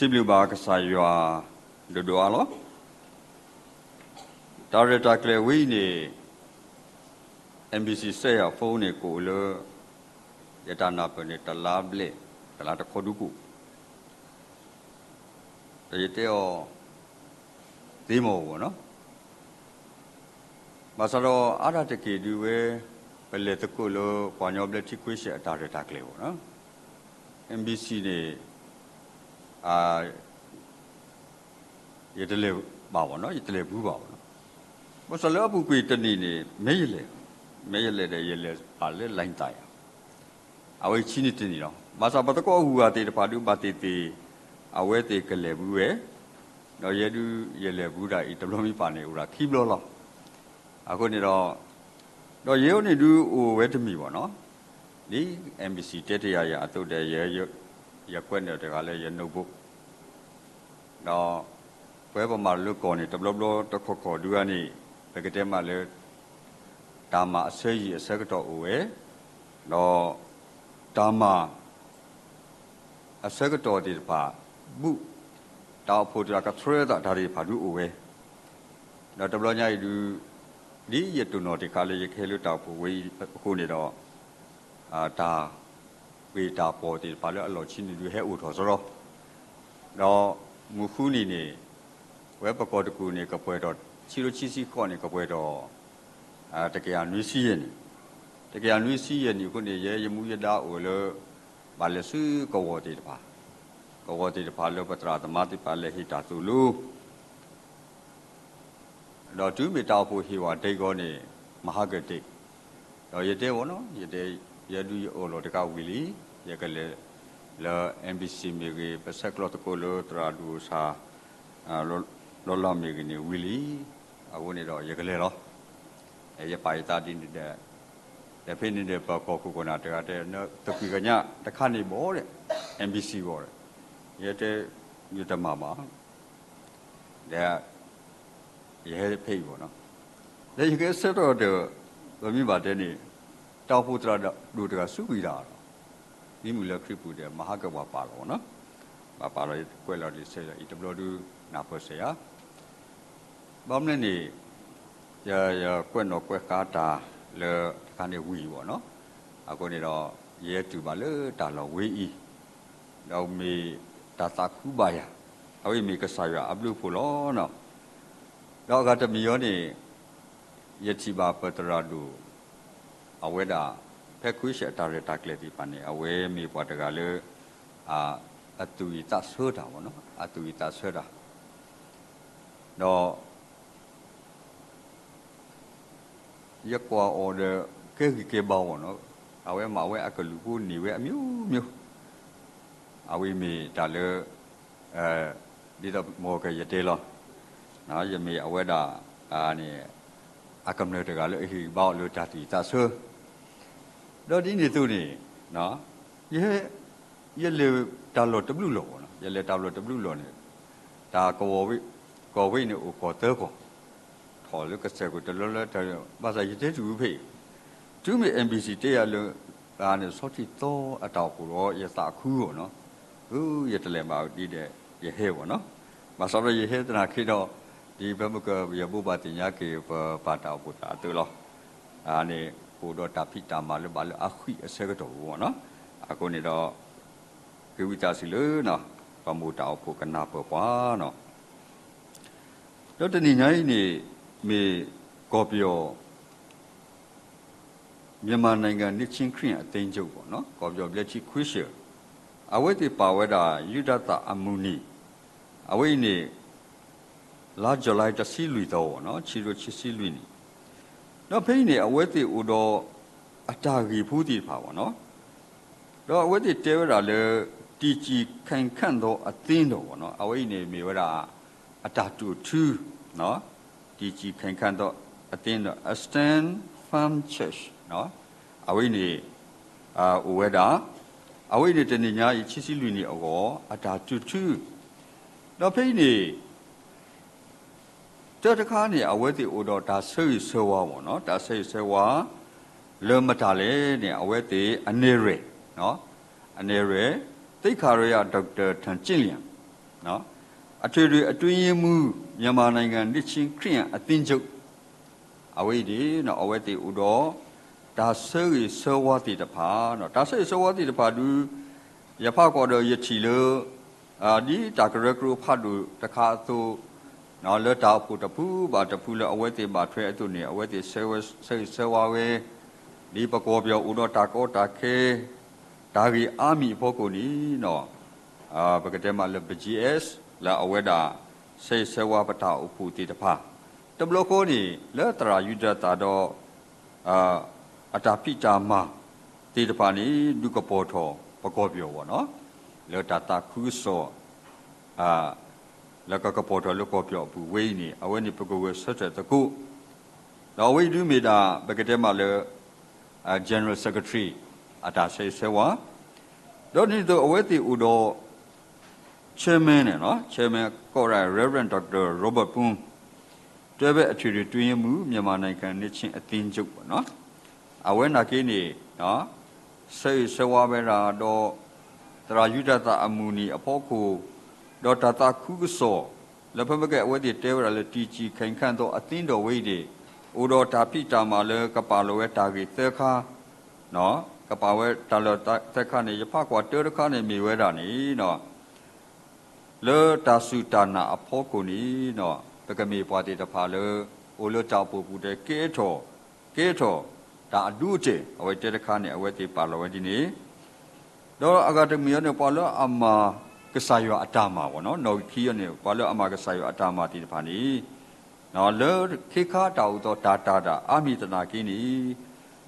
Siblu bag sayua the dualo. Tareta clewini MBC say a phone cooler yetana peneta lable, Kalata Koduku. The Yeteo Demo, no? Masalo Arataki do a letter cooler, Panyoblet Quisha Tareta Cleo, no? MBC de Yetele Bow, no? Yetele Buba. Was a love with the Mele the Yeles, a little line tire. Our chinitino. Masabataco who are the Padu Batiti, away take a lebue, no yedu yelebuda italomi pane, ura kiblola. I couldn't it all. No, you only do wait to me, no? The MBC Tetia, I told the year Yaquenda de Gale, no book. No, whoever my look on it, the blow, the cocoa, do any, Pegatema le Dama say a second away, no. Dama a secretary did pa book down put like a thread that Harry Padu away. Not the Blonya do yet to know the college Kelutap way Kunid or ta we tap for the Palo Lochin do have Utosoro. No Mufuni Weber Kodakuni Capueto, Chirochisi Coni Capueto, Takia Nusian. The Ganusi and you couldn't hear you move da or Balesu go what it pa. Go what it palo patra, the Mati Pale Hitatulu. No two metapo he was take on a mahagati. No, ye day ono, ye day, ye do you all the cow willy, ye can le MBC Migi, Pesaclotocolo, Tradusa, Lola Migini willy, I won it all, ye can let off. A paita in the the penny the coconut, the Pigana, the candy board, MBC board. Yet, you the mamma. There, you had a paper, no? Then you get settled the Mibateni, Taputra do the Subida. Nimula cripple the Mahagawa Palo, no? Papa, quella di sera, it blodu Naposea. Bomnani, ya queno quecata. Le kind of we were no. I got it all yet to Balu, Talo we thou me Tatakubaya. I will make a sire, a blue pull no. Thou got a mione Yetiba Petradu. Aweda Pequish at Taretacleti Pane, away me Patagale at Tuita Soda, no, at Tuita Soda. No. Yakwa or the Kebao, no? Away my way, I could look near mew. Awe me Taler did up more Yatela. Now you may aweda I come to the he bought Lutati, that's her. Don't in it to me, no? You live download the blue law, you let download the blue law. Ta go away, no, or Turco. Look at the letter, but I did to pay. To me, MBC, they are and sorted to a top or yes, are cool, no? Oh, yet about did you hear, no? But sorry, you hear the Nakido, the Bemuka, we are Bubati Yaki for Pata Puta, and a Pudo Tapita Malabal, a second one, I couldn't all give it as you learn, Pamuta Pukanapa, no. Not any me copio Yamananga Nichin Cream at Danger, no? Copio Blechi Quisher. Away the Paweda, Udata Amuni. Away ne large light a siluito, no? Chiro Chisilini. No pain away the Udo Atagi Puti power, no? No, away the terror le DG can candle a tino, no? Away ne Mira Atatu 2, no? DG can candle attend a stand farm church, no? Away Ueda, away the Tenia, Chisiluni or Atatu 2. No penny. Totacani, away the Udo, that says so, no? That says so, Lermatale, away the Anere, no? Anere, they carry out Dr. Tangilian. နော်အထွေထွေအတွင်းရေးမှုမြန်မာနိုင်ငံနှစ်ချင်းခရိယံအသင်းချုပ်အဝိဒီနော်အဝဲတီဥတော်ဒါဆေရီဆောဝတိတဖာနော်ဒါဆေရီဆောဝတိတဖာဒူရဖကောတော်ရချီလို့ဒီတာကရကရဖတ်လို့တခါသူနော်လွတ်တောက်ဖို့တပူပါတပူလအဝဲတီပါထွဲအတုနေအဝဲတီဆေဝဝဲဒီပကောပြောဥတော်တာကောတာခဲဒါကြီးအာမီဖို့ကိုနီနော်ပကတဲ့မှာလ BGS လာအဝဲတာဆေဝပတာဥဖူတီတဖာတဘလကိုနီလဲတရာယူဒတာတော့အတာပိတာမတီတဖာနီဒုကပေါ်ထောပကောပြောပေါ့နော်လဲတာတာခုဆောလကကပေါ်တော်လကောပြောဘူးဝိနေအဝဲနေပကောဝဲဆက်တဲ့တကုတော့ဝိဒုမီတာပကတဲ့မှာလဲGeneral Secretary အတာဆေဝတော့ဒီတော့အဝဲတီဥတော် Chairman နော် Chairman ကောရ Reverend Dr. Robert Poon တွဲဘက်အထွေထွေတွင်းရမှုမြန်မာနိုင်ငံနှစ်ချင်းအသင်းချုပ်ပေါ့နော်အဝဲနာကိနေနော်ဆေဝဘဲရာတော့တရာယူဒတာအမူနီအဖို့ကိုဒေါ်တာတာခုကစောလဖမကအဝဲတီတဲဝရလေတီကြီးခိုင်ခန့်တော့အသင်းတော်ဝိတ်ဒီဥတော်တာပိတာမာလေကပါလောဝဲတာကြီးသခါနော်ကပါဝဲတာလောသခါနေရဖကွာတေရခါနေမြေဝဲတာနီနော်လေတာစုတာနာအဖို့ကိုနီနော်ပကမေပွားတေတဖာလေအိုလတောက်ပူပူတဲ့ကေထောဒါအဒုကျေအဝဲတေတခါနေအဝဲတီပါလောဝဲဒီနေတော့အကတမီရနေပါလောအမကဆာယောအတာမာပေါ့နော်နော်ခီရနေပါလောအမကဆာယောအတာမာတီတဖာနီနော်လေခေခါတောက်တော့တာအမိတနာကင်းနီ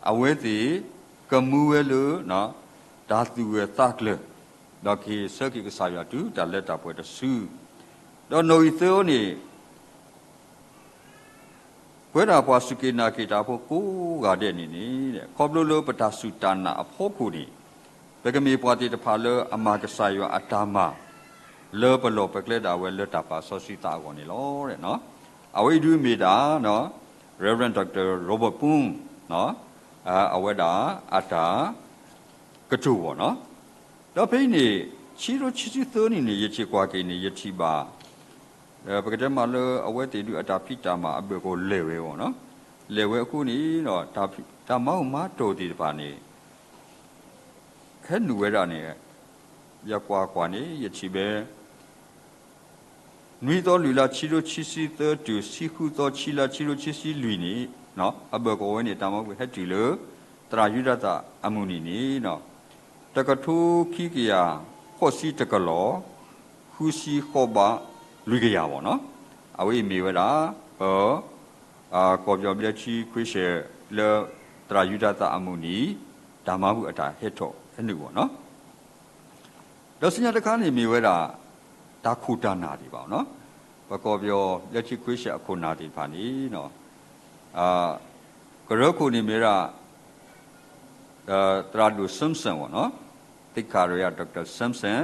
အဝဲတီကမူဝဲလို့နော်ဒါသူဝဲတက်လေတော့ခေစကိကဆာယောတူဒါလက်တာပွဲတဆူတော့နိုဤသောနေဝဲတာပွားစုကေနာကေတာဖို့ကိုကတဲ့နေနေတဲ့ခေါပလိုလိုပတာစုတာနာအဖို့ကိုဒီဘကမေပွားတီတဖာလောအမကဆာယောအတာမာလောပလောပကလက်တာဝဲလက်တာပါဆောစီတာကောနေလောတဲ့နော်အဝိဒုမီတာနော် Reverend Dr. Robert Poon နော်အဝဲတာအတာကတူပေါ့နော်တော့ဖိနေချီရိုချီစီသောနေရချီကွာကိနေရချီပါပကတဲ့မှာလောအဝဲတေလူအတာဖိတာမှာအဘေကိုလေဝဲပေါ့နော်လေဝဲအခုနီတော့ဒါမောက်မတော်တီတပါနေခဲနူဝဲတာနေရကွာနေရချီပဲနွေတော်လူလာချီရိုချီစီသောတူစီခုသောချီလာချီရိုချီစီလူနေနော်အဘေကိုဝဲနေတာမောက်ဟက်တီလောတရာယူဒတာအမှုနီနေနော်တကထူခိကယာခောစီတကလောခူစီခောဘာလူကရပါနော်အဝိမေဝရာကောပြောပြချီခွေးရှေလေတရာယူဒတာအမှုနီဓမ္မဟုအတာဟစ်တော့အနုပေါ့နော်တော့စညာတခါနေမေဝရာဒါခုတာနာဒီပါနော်ဘကောပြောလက်ချီခွေးရှေအခုနာဒီပါနီနော်ကရခုနေမေရာတရာဒူဆမ်ဆန်ပေါ့နော်တိခါရရဒေါက်တာဆမ်ဆန်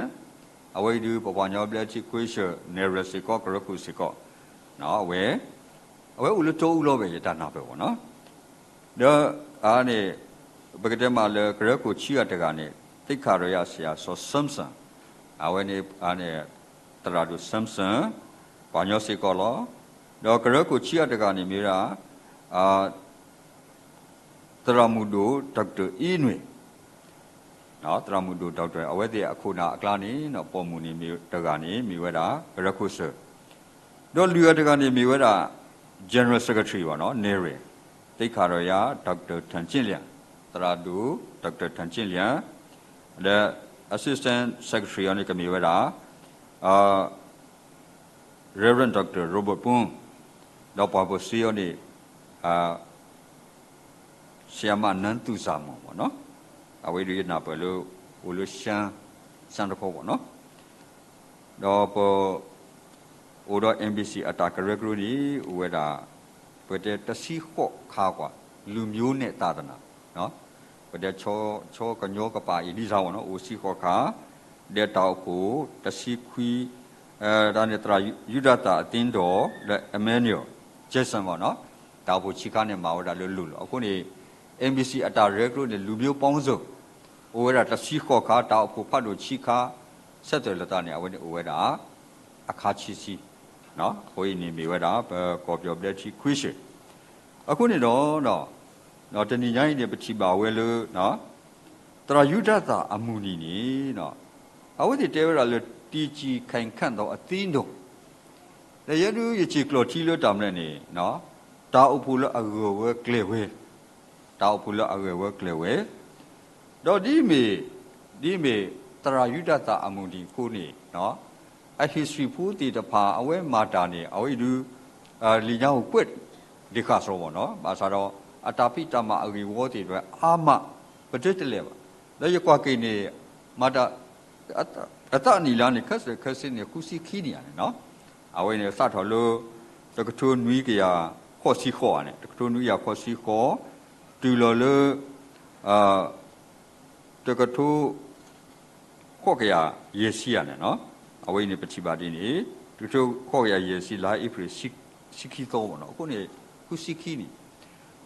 အဝိဒူပပညောပလက်ချီခွေးရှေနေရစီကောကရခုစီကောနော်အဝဲဥလတိုးဥလောပဲရတနာပဲပေါ့နော်တော့အားနေဘကတဲ့မှာလေကရခုချီရတကနေတိခါရရဆရာဆောဆမ်ဆန်အဝဲနေအားနေတရာဒူဆမ်ဆန်ပညောစီကောလောတော့ကရခုချီရတကနေမြေရာတရာမူဒိုဒေါက်တာအင်းဝေနော်တရာမူဒိုဒေါက်တာအဝဲတဲ့အခုနာအကလာနေနော်ပေါ်မူနေမြေတကနေမြေဝဲတာရခုဆတော့လူရတကနေမြေဝဲတာ General Secretary ပါနော်နေရတိခါရရဒေါက်တာထန်ချင်းလျံတရာဒူဒေါက်တာထန်ချင်းလျံและ Assistant Secretary အနေကမြေဝဲတာReverend Dr. Robert Poon တော့ပါဖို့စီယောနေဆီယမနန်တူစာမောပေါ့နော်အဝိရိယနာပလို့ဝလို့ရှမ်းစံတဖို့ပေါ့နော်တော့ပေါ်အိုတော့ MBC အတာကရဂရူဒီဝဲတာပတဲ့တစီခော့ခါကွာလူမျိုးနဲ့တာဒနာနော်ပတဲ့ချောကညောကပါဤဒီစားပေါ့နော်အိုစီခော့ခါတဲ့တောက်ကိုတစီခွီဒါနဲ့တရာယူဒတာအတင်းတော်လက်အမန်နီယိုဂျက်ဆန်ပေါ့နော်တောက်ဖို့ချီကားနဲ့မာဝတာလို့အခုနေMBC အတာရဲကလို့လူမျိုးပေါင်းစုံအိုဝဲတာတစီခော့ခါတောက်ဖို့ဖတ်လို့ချီခါဆက်တယ်လတာနေအဝဲတာ အခါချီစီနော်ဟိုနေမိဝဲတာကောပြောပြချီခွေးရှိအခုနေတော့တဏိညာနေပချိပါဝဲလို့နော်တရာယုဒတာအမှုနီနေနော်အဝိတေတဲရလို့တီချီခိုင်ခန့်တော့အသင်းတော့လေရတူရချီကလော်ချီလို့တောင်းနေနော်တာအဖူလို့အဂဝဲကလေဝဲတာအဖူလို့အဂဝဲကလေဝဲတော့ဒီမေတရာယုဒတာအမှုဒီခုနေနော်အ history ဖူးတီတဖာအဝဲမာတာနေအဝိဒူလီညာကိုကွက်ဒီခါဆိုဘောနော်ဘာသာတော့အတာပိတမအဂီဝေါ်တီတွေအာမပတိတလေပါလေရကွာကိနေမာတာအတနီလာနေခက်စနေခုစီခီနေရတယ်နော်အဝဲနေစတော်လို့တကထုနွီးကရခေါ်စီခေါ်ရတယ်တကထုနွီးရခေါ်စီခေါ်တူလော်လို့တကထုခေါ်ကရရေစီရတယ်နော်အဝိနေပချိပါတိနေတူတူခေါ်ရရေစီလာအိဖရစီခီတော့ဘောနော်အခုနေခုစီခီနေ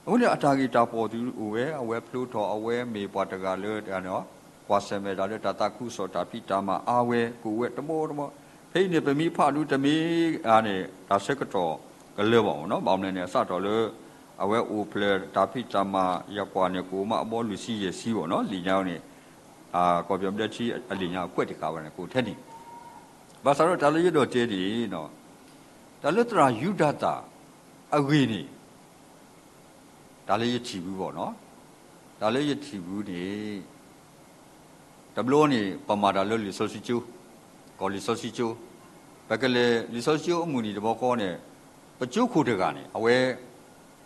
အခုနေအတာဂီတာပေါ်သူအဝဲဖလို့တော်အဝဲမေပွားတကလို့ဒါနော်ကွာဆမေဒါလို့တာတာခုစောတာပိတာမအာဝဲကိုဝဲတမောဖိနေပမိဖလူတမီအားနေဒါစက်ကတော့ကလေးပေါ့နော်ဘောင်းနေစတော်လို့အဝဲအိုဖလတာပိတာမရပွားနေကိုမအဘောလူစီရေစီပေါ့နော်လီညောင်းနေကောပြောပြတဲ့ချီအလီညောင်းကွက်တကားပါနေကိုထက်နေဘာသာတော့ဒါလည်းရတော့တဲဒီနော်ဒါလည်းတရာယူဒတာအဝေးနေဒါလည်းရချီဘူးပေါ့နော်ဒါလည်းရချီဘူးနေတဘလို့နေပမာဒါလို့လီဆိုစီချူကောလီဆိုစီချူဘကလေလီဆိုစီချူအမှုနေတဘောကောနေပကျုခုတကနေအဝဲ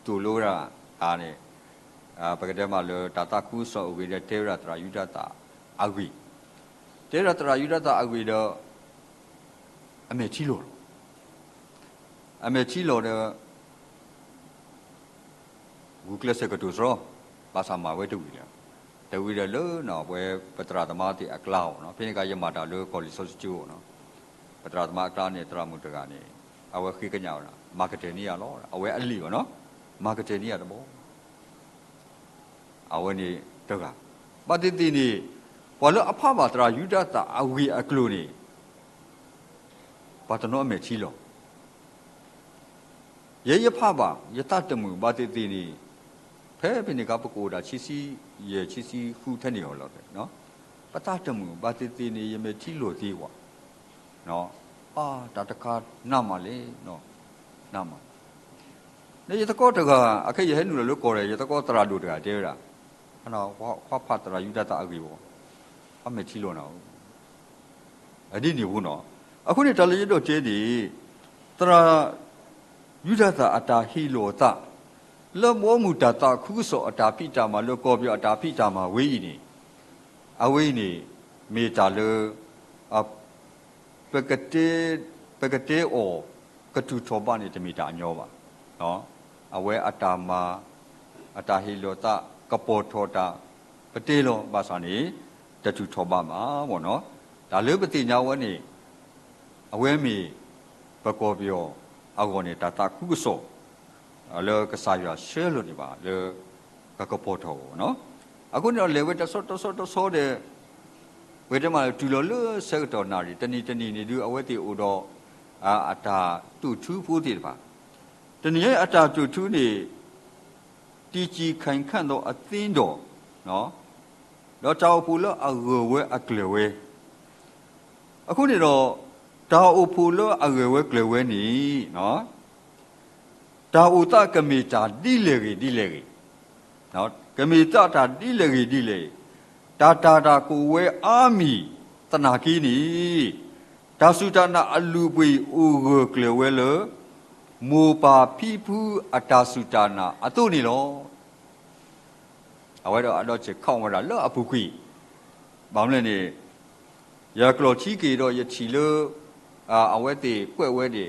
တူလို့ရာအားနေဘကတဲ့မှာလို့တာတာကူဆောအဝေးတဲ့တေရတရာယူဒတာအဝေးတေရတရာယူဒတာအဝေးတော့အမေချီလို့တဲ့ဂူကလစကတူရောပါစာမှာဝဲတူပြီလားတဝီရလို့နော်ဘွဲပတရာသမားတိအကလောက်နော်ဖိနေကရမတာလို့ကော်လီဆိုချူနော်ပတရာသမားအကလောက်နဲ့တရာမှုတကနေအဝဲခိကညောတာမာကတင်နီရလောအဝဲအလီပေါ့နော်မာကတင်နီရတဘောအဝဲနေတကပတိတိနေဘာလို့အဖမတရာယူဒတာအဝီအကလို့နေဘာတနောအမေချီလောရဖပါယတတမှုဘာတိတိနေဖဲပိနေကပကိုတာချီစီဖူထနေရောလို့နော်ပတတမှုဘာတိတိနေရမေချီလို့သေးကွာနော်ဒါတခါနာမလေနော်နာမနေရတကောတကအခက်ရဟဲနူလို့ကော်ရရတကောတရာတို့တကတဲရခဏဟောဖတ်တရာယူဒတာအကြီးပေါ့အမေချီလို့နော်အဒီနေဘူးနော်အခုနေတလရတော့ကျဲဒီတရာယူဒတာအတာဟီလိုတာလောမောမူတတာခုစောအတာပိတာမှာလောကောပြောအတာပိတာမှာဝေးနေအဝေးနေမေတာလောပကတေအောကတူထောပါနေတမီတာအညောပါနော်အဝဲအတာမှာအတာဟီလိုတာကပေါ်ထောတာပတေလောဘာသာနေတတူထောပါမှာပေါ့နော်ဒါလို့ပတိညာဝဲနေအဝဲမီပကောပြောအကောနေတာတာခုစောလောကစားရရှဲလို့နေပါလောကပေါ်ထောနော်အခုတော့လေဝဲတဆောတဲ့ဝဲတမှာတူလောလို့ဆက်တော်နာရီတနီနေဒီအဝဲတီအိုတော့အတာတူထူးဖို့တည်ပါတနည်းအတာတူထူးနေတီကြည်ခိုင်ခန့်တော့အသင်းတော်နော်တော့တောက်ဖူလို့အဂဝဲအကလဝဲအခုနေတော့ဒါအိုဖူလို့အဂဝဲကလဝဲနီနော်ဒါဥတကမေတာတိလေကြီးနော်ကမေတာတိလေကြီးတာကိုဝဲအာမီတနာကီနီဒါစုတနာအလူပွေဥကလဝဲလမောပါဖိဖူအတာစုတနာအတုနေလောအဝဲတော့အတော့ချေခေါင်ဝရလောအပူခွီဘောင်းလည်းနေရကလောချီကေတော့ရချီလို့အဝဲတေကွဲ့ဝဲတေ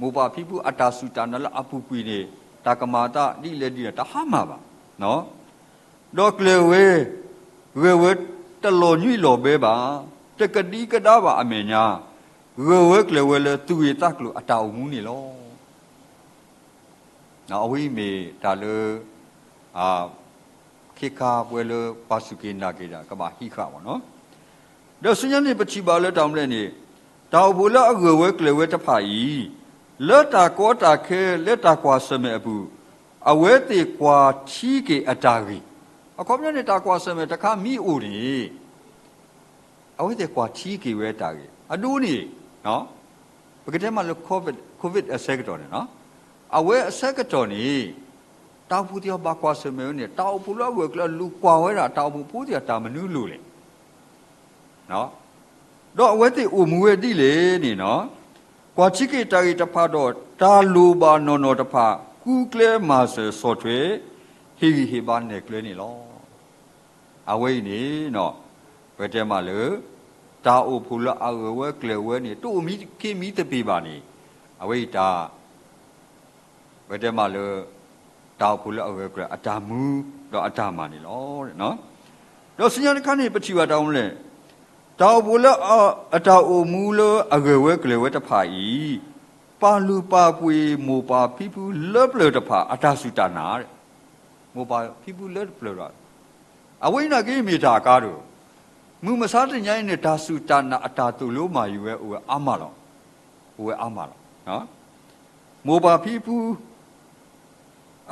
မောပါဖိဖူအတာစုတနာလအပူခွီနေတာကမာတာဒီလေဒီတာဟာမှာပါနော်တော့ကလဝဲတလောညွိလောပဲပါတကတိကဒါပါအမေညာဝဲကလဝဲလေသူရတကလို့အတောင်မှုနေလောနော်အဝိမေဒါလေခေခါပွဲလေပါစုကေနာကေတာကဘာဟိခါပေါ့နော်တော့စဉ္ညာနေပချိပါလေတောင်းလဲနေတ တောက်ဘူးလအကွယ်ဝဲကလေဝဲတဖာဤလက်တာကောတာခဲလက်တာကွာစမဲဘူးအဝဲတေကွာချီကေအတာကြီးအခုမြနေတာကွာစမဲတခါမိအိုနေအဝဲတေကွာချီကေဝဲတာကြီးအတူနေနော်ပကတဲ့မှာလို့ကိုဗစ်အဆက်တော်နေနော်အဝဲအဆက်တော်နေတောက်ဘူးတယောဘာကွာစမဲနေတောက်ဘူးလောက်ကွယ်လူကွာဝဲတာတောက်ဘူးဖူးတရတာမနူးလို့လေနော်တော့အဝဲတေအိုမူဝဲတိလေနေနော်ကွာချီကေတာကြီးတဖာတော့တာလူပါနော်တဖာကူကလဲမာဆော့ထွေဟီဟီဘာနဲ့ကလဲနေလောအဝဲနေနော်ဘယ်တဲ့မှာလဲတာအိုဖူလအဝဲကလဲဝဲနေတို့မီခေမီတပေပါနေအဝဲတာဘယ်တဲ့မှာလဲတာဖူလအဝဲကလဲအတာမူတော့အတာမာနေလောတဲ့နော်တော့စညာခန်းနေပချီဝတောင်းလဲတောက်ဘူးလအတောက်အမူလအကွယ်ဝဲကလေးဝဲတဖာဤပါလူပါပွေမောပါဖီဖူလက်ပလတဖာအတာစုတနာတဲ့မောပါဖီဖူလက်ပလရအဝိနာကိမေတာကားတို့မူမစားတဲ့ညိုင်းနဲ့ဒါစုတနာအတာတူလို့မာယူဝဲအိုအမလောအိုအမလောနော်မောပါဖီဖူ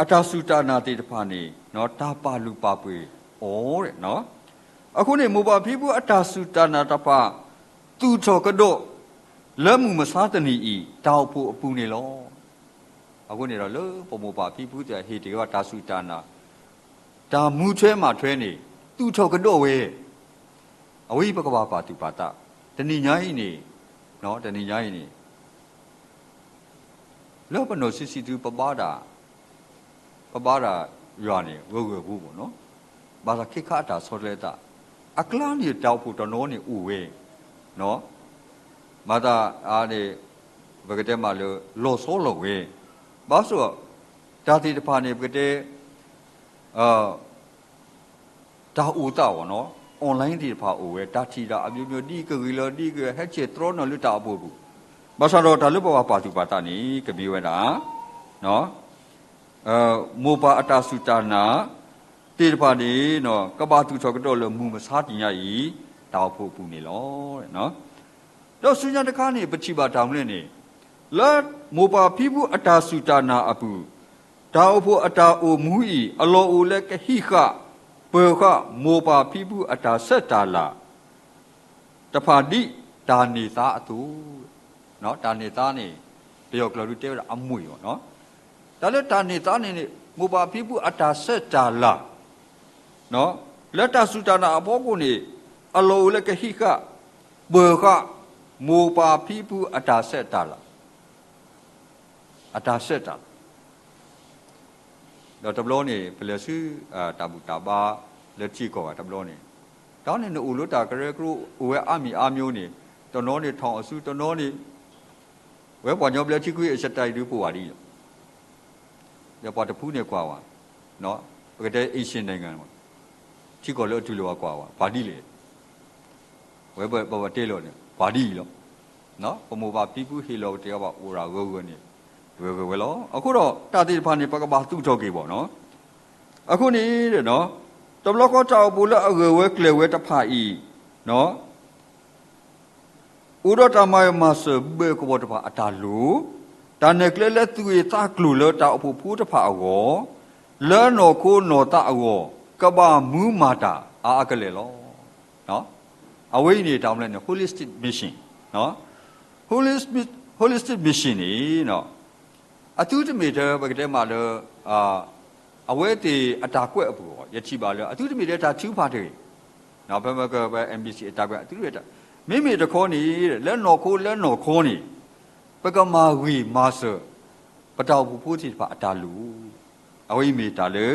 အတာစုတနာတေတဖာနေနော်တာပါလူပါပွေဩတဲ့နော်အခုနေမူပါဖိဘူးအတာစုတနာတပသူချောကတော့လက်မှုမစားတနီဤတောက်ဖို့အပူနေလောအခုနေတော့လို့ပုံမပါဖိဘူးတဲ့ဟေတေကတာစုတနာဒါမူချဲမှာထွဲနေသူချောကတော့ဝဲအဝိပကဘာပါတုပါတတဏိညာဤနေနော်တဏိညာဤနေလောပနောစစ်စီသူပပတာရွာနေဝဲဘူးပေါ့နော်ဘာသာခိခတာဆောလဲတာအကလာနေတောက်ဖို့တနောနေဥဝဲနော်မာတာအားနေဘကတဲ့မှာလောဆောလောဝဲဘာဆိုတာတိတဖာနေဘကတဲ့တာဥတာဝနော်အွန်လိုင်းတိတဖာဥဝဲတာချီတာအမျိုးမျိုးဒီကကြီးလောဒီကဟက်ချေထရောနော်လွတ်တာဖို့ဘူးဘာသာတော့ဒါလွတ်ဘဝပါတုပါတာနေကပြီးဝဲတာနော်မောပါအတာစုတာနာတေတပါနေနော်ကဘာသူချောကတော့လို့မူမစားတင်ရဤတောက်ဖို့ပူနေလောတဲ့နော်တော့ဆုညာတကားနေပချိပါတောင်းလဲနေလက်မောပါဖိဘူးအတာစုတာနာအပူတောက်ဖို့အတာအိုမူဤအလောအိုလက်ကဟိခပေခမောပါဖိဘူးအတာဆက်တာလာတဖာတိတာနေသားအတူနော်တာနေသားနေတယောက်ကလူတဲအမွေရောနော်ဒါလည်းတာနေသားနေမောပါဖိဘူးအတာဆက်တာလာနော်လက်တဆုတနာအဘောကိုနေအလောလက်ကဟိကဘေခမောပါဖိဘူးအတာဆက်တာလာအတာဆက်တာတော့တဘလို့နေဘယ်လိုစုတာဘူးတာပါလက်ချီကောတဘလို့နေတောင်းနေဦးလို့တာကရဲကရဝဲအမီအမျိုးနေတနောနေထောင်အစုတနောနေဝဲပေါ်ညောပလက်ချီခွေအချက်တိုက်တူပူပါလိရပေါ်တဖူးနေကွာဝါနော်ပကတဲ့အေရှင်နိုင်ငံချီကောလို့အတူလောကွာဝါဘာဒီလေဝဲပေါ်တဲလို့နေဘာဒီလို့နော်ပမောပါပိပုဟီလောတရားပါအိုရာဝဲနေဝဲလောအခုတော့တာတိဖာနေပကပါသူ့ထောက်ကေပေါ့နော်အခုနေတဲ့နော်တဘလကောတောက်ပူလအဝဲကလေဝဲတဖာဤနော်ဥရတမယမဆဘေကဘောတဖာအတာလူတန်နေကလေလက်သူရတာကလူလတောက်ဖူတဖာအောလဲနော်ကိုနော်တာအောကဘာမူမာတာအာကလေလောနော်အဝိနေတောင်းလဲ holistic mission နော် holistic mission နေနော်အတူတမေတဘကတဲ့မှာလဲအဝဲတေအတာကွက်အပူရချိပါလဲအတူတမေတဲ့ဒါ2ပါတဲ့နော်ဘမကဘ MBC အတာကွက်အတူရတာမိမိတခေါနေတဲ့လဲနော်ခိုးလဲနော်ခေါနေပကမာဝီမာဆပတောက်ဘူးဖို့တိပါအတာလူအဝိမေတာလေ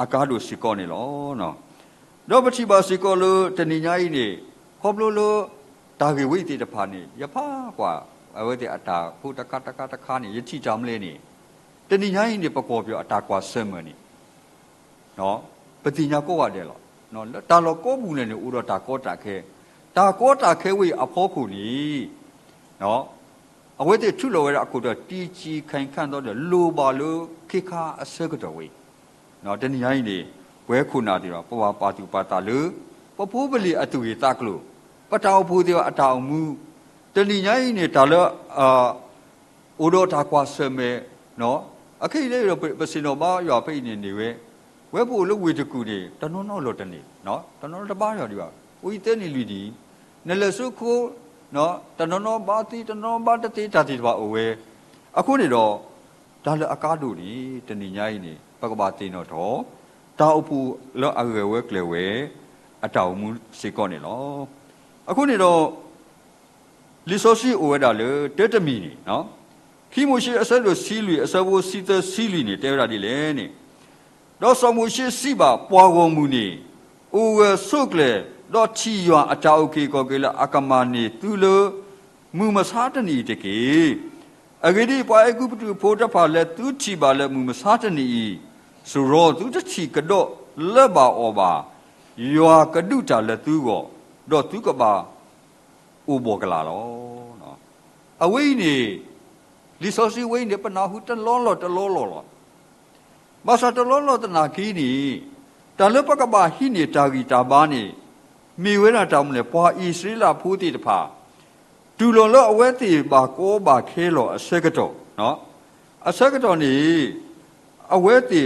အကားလို့စီကောနေလောနော်တော့ပတိပါစီကောလို့တဏိညာကြီးနေခေါပလို့လို့တာဂေဝိတေတဖာနေရဖာကွာအဝိတေအတာဖို့တခါနေရချိကြောင်လေးနေတဏိညာကြီးနေပကောပြောအတာကွာဆဲမနေနော်ပတိညာကောရတယ်လောနော်တာလောကောဘူးနေဥတော့တာကောတာခဲဝိအဖောခုနီနော်အဝိတေထုလောရအခုတော့တီချီခိုင်ခန့်တော့လိုပါလို့ခိခါအစကတော်ဝိနော်တဏိညာကြီးနေဝဲခုနာတီတော့ပဝပါတုပါတာလူပပိုးပလီအတူရတကလို့ပတောက်ဘူးတီအတောင်မူ တဏိညာကြီးနေတာလည်းဥဒ္ဓတာကွာစမဲနော်အခိလေပစင်တော်ဘာရွာဖိနေဝဲဝဲဖို့လို့ဝေတကူနေတနုံတော့လို့တနေနော်တနုံတပါးရွာဒီပါဦးတဲနေလူဒီနလဆုခိုးနော်တနုံဘာတိတနုံဘာတတိတာတိပါအဝဲအခုနေတော့ဒါလည်းအကားတို့ဒီတဏိညာကြီးနေပကဘာတင်တော့တာအဖူလောအရွယ်ဝဲကလေဝဲအတောင်မှုစေကောနေလောအခုနေတော့လီဆိုစီအိုဝဲတာလေတက်တမီနေနော်ခိမိုရှိအဆက်လို့စီးလူအစဘောစီတစီးလူနေတဲရတာဒီလေနေတော့ဆမှုရှိစီပါပွားကုန်မှုနေအိုဝဲဆုတ်လေတော့ချီရွာအတောက်ကေကောကေလာအကမာနေသူလို့မူမစားတနီတကေအဂိဒီပွားအကုပတူဖိုးတဖာလဲသူချီပါလဲမူမစားတနီဆိုတော့သူတချီကတော့လက်ပါဩပါရွာကဒုတာလဲသူကောတော့သူကပါဥဘောကလာလောနော်အဝိနေလီဆိုစီဝိနေပနာဟုတလောလောမဆာတလောတနာခီနီတလပကဘာဟိနေတာဂီတာဘာနေမိဝဲတာတောင်းမလဲပွာဣစရိလဖူးတိတဖာဒူလောလောအဝဲတိပါကောပါခဲလောအဆက်ကတော့နော်အဆက်ကတော့နေအဝဲတိ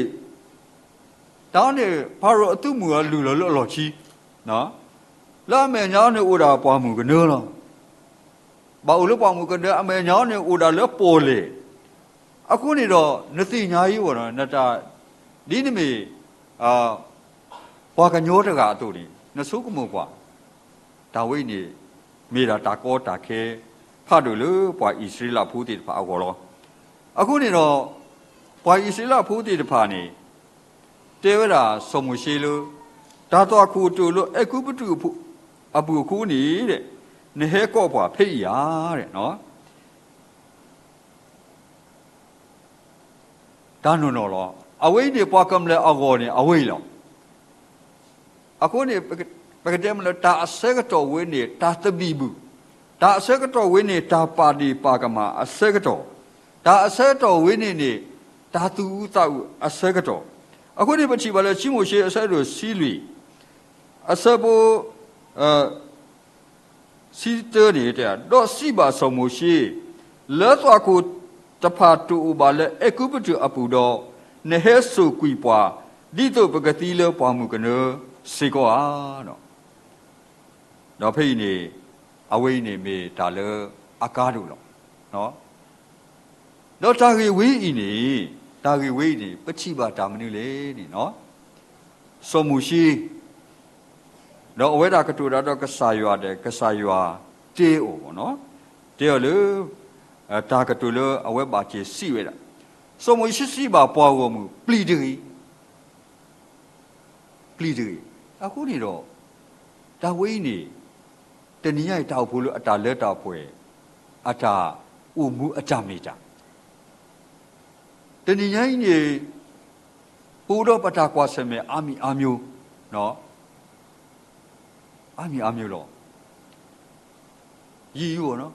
တောင်းနေဘာလို့အတုမူကလူလောချီနော်လာမေညောင်းနေဥဒါပွားမှုကနော်လောဘာလို့ပွားမှုကအမေညောင်းနေဥဒါလောပေါ်လေအခုနေတော့နသိညာကြီးဘောနော်နတာဒီနမေဘာကညောတကအတူဒီနဆုကမောကွာဒါဝိနေမေတာတာကောတာခဲဖတ်လို့လို့ပွာဣစရိလဖူးတိတဖာအော်လောအခုနေတော့ပွာဣစရိလဖူးတိတဖာနေတေဝရာစုံမရှိလို့ဒါတော့အခုတူလို့အခုပတူအပူခုနေတဲ့နေဟဲကောပွာဖိတ်ရတဲ့နော်ဒါနုံတော့လောအဝိနေပွားကံလဲအဂောနေအဝိလောအခုနေပကတဲ့မလို့တာအစကတော်ဝင်းနေတာတပိဘူးဒါအစကတော်ဝင်းနေတာပါတိပါကမာအစကတော်ဒါအစတော်ဝင်းနေတာသူဥတောက်အစကတော်အခုနေပချီပါလဲချိမိုရှိအစတော်စီးလွီအစဘောစီတရနေတဲ့တော့စီပါဆောင်မရှိလဲတော့ကိုတဖာတူပါလဲအခုပတူအပူတော့နေဟဲဆုကွီပွားဒီတော့ပကတိလဲပွားမှုကနော်စေကောအားတော့ဖိနေအဝိနေမေဒါလဲအကားတို့လောနော်တော့တာဂေဝိဤနေတာဂေဝိနေပချိပါတာမနုလေနေနော်စောမှုရှိတော့အဝဲတာကတူတာတော့ကဆာရွာတယ်ကဆာရွာတေးအိုပေါ့နော်တေးလေတာကတူလေအဝဲပါချေစီဝဲတာစောမှုရှိစီပါပွားကိုမူပလီဒီအခုနေတော့ဒါဝိနေတဏိယတောက်ဖို့လို့အတာလက်တောက်ဖွယ်အတာဥမှုအကြမေတာတဏိယနေပူတော့ပတာကွာဆမေအာမီအာမျိုးနော်အာမီအာမျိုးလောရီရောနော်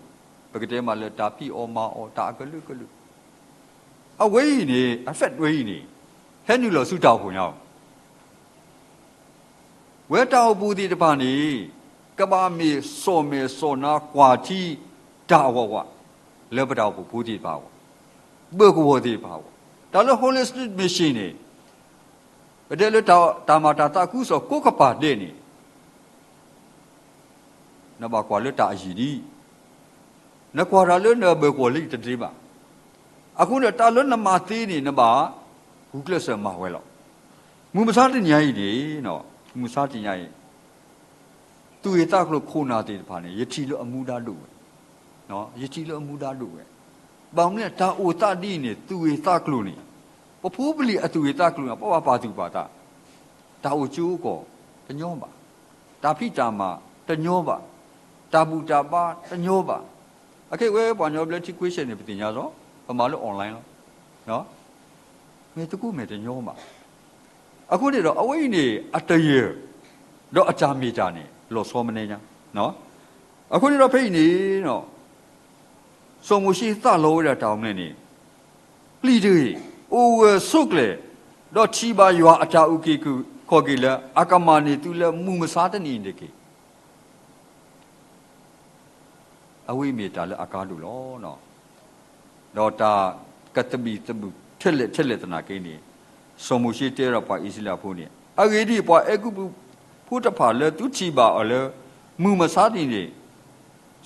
ပကတဲ့မှာလက်တာပြီအောမာအောတာကလုအဝိနေအဖက်ဝိနေဟဲ့နူလောစုတောက်ဖို့nhauဝဲတောက်ပူဒီတပါနေကဘာမီစောမေစောနာကွာတီတာဝဝလေပတောက်ပူဒီပါဝဘေကဝဒီပါဝဒါလို့ Holy Spirit mission နေဘယ်တဲ့လို့တာမတာတာကုဆိုကိုကပါတဲ့နေနဘကွာလို့တာအီဒီနကွာရလို့နဘကွာလိတတိပါအခုတော့တာလို့နမသေးနေနဘာဂူကလဆမဝဲလောက်မူမစားတင်ညာကြီးဒီနော်မူစားတင်ညာကြီးသူရတာကလို့ခိုးနာတဲ့ဖာနေယတိလို့အမှုသားလို့နော်ယတိလို့အမှုသားလို့ပဲဘောင်နဲ့ဒါအိုတတိနေသူရတာကလို့နေပဖိုးပလီအသူရတာကလို့ပဝပါသူပါတာဒါအိုကျိုးကောတညောပါဒါဖိတာမှာတညောပါတာဘူတာပါတညောပါအခုဝဲပွားညောပလက်တီ question နေပြင်ညာဆိုပမာလို့ online လို့နော်မေတကူမေတညောပါအခုနေတော့အဝိနေအတရေတော့အချာမေချာနေလောစောမနေညာနော်အခုနေတော့ဖိနေနော်စုံမရှိသလောရတောင်းနေနေပလီတွေအိုဝဆုကလေတော့ချီပါရွာအချာဥကေကူခေါ်ကေလာအကမာနေသူလဲမူမစားတဲ့နေနေကေ away me tale akadu lo no dota katabi tabu telet na kini somushi tera pa isila phone agedi pa ekubu puta pa le tu chi ba ole mu masadi ni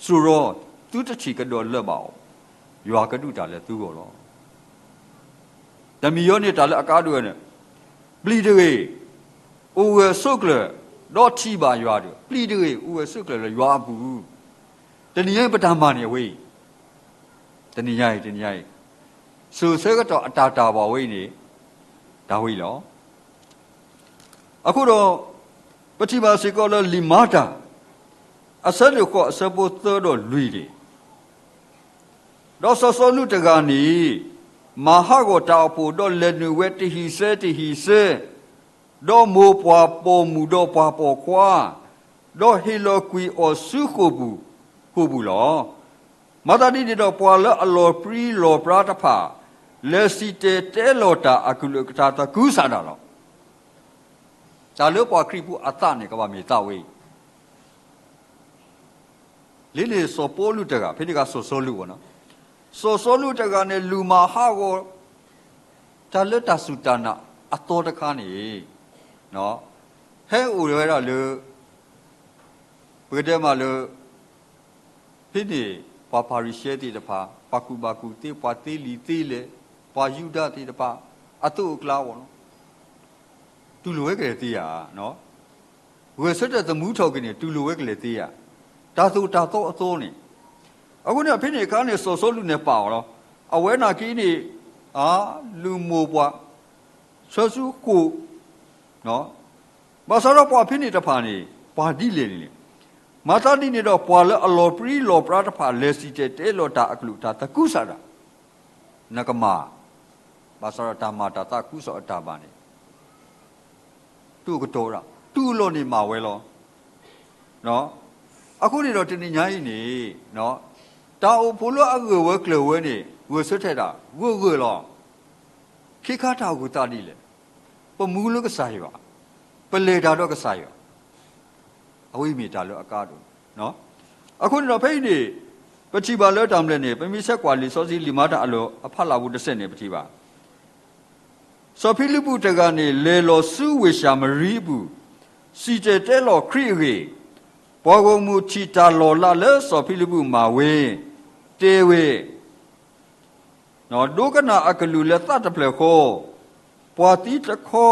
suro tu ta chi ka do le ba ywa ka du ta le tu go lo dami yo ni ta le akadu ne bli de uwe sokle do chi ba ywa de bli de uwe sokle le ywa bu tani yai patama ni we tani yai su se ka to atata ba we ni da we lo aku do patima se ko le limata asal ko asabo to do lui de do so nu ta ga ni maha ko ta po do le nu we ti hi se do mo pwa po mu do pwa po kwa do hilo kui o su ko bu lo mata di do pwa le alo pri lo prata pha le si te lo ta akulu ta ta ku sa da lo ta le pwa kri pu ata ne ka ba me ta we le so po lu ta ga phe ni ka so lu ko no so lu ta ga ne lu ma ha ko ta le ta su ta na a to ta kha ni no he u le da le bwe de ma le phe ni pa pari she ti da pha paku te pa te li te le pa yuda ti da pa atu kla wo no tu lo we ke ti ya no we so da the mu thau ke ni tu lo we ke le ti ya ta to a to ni aku ni phe ni ka ni so lu ne pa lo awe na ki ni lu mo bwa so su ko no ba sa ro pa phe ni da pha ni pa di le ni mata di ni do pwa le alo pri lo pra ta pha le si te lo ta aklu ta ta ku sa da nakama ba sa ra ta ma ta ta ku so ta ba ni tu ko to ra tu lo ni ma we lo no aku ni do tin ni nya yi ni no ta o pho lo a ge we kle we ni we so the da we lo khi kha ta ku ta di le pa mu lo ka sa yi ba pa le da do ka sa yi awi mi ta lo akadu no aku ni do phai ni pachi ba lo tam le ni pami set kwa li so si limata alo apha la bu de set ni pachi ba so philipu ta ga ni le lo su we sha mari bu si te lo khri ge bo go mu chi ta lo la le so philipu ma we te we no do ka na akalu le ta ta ple kho pwa ti ta kho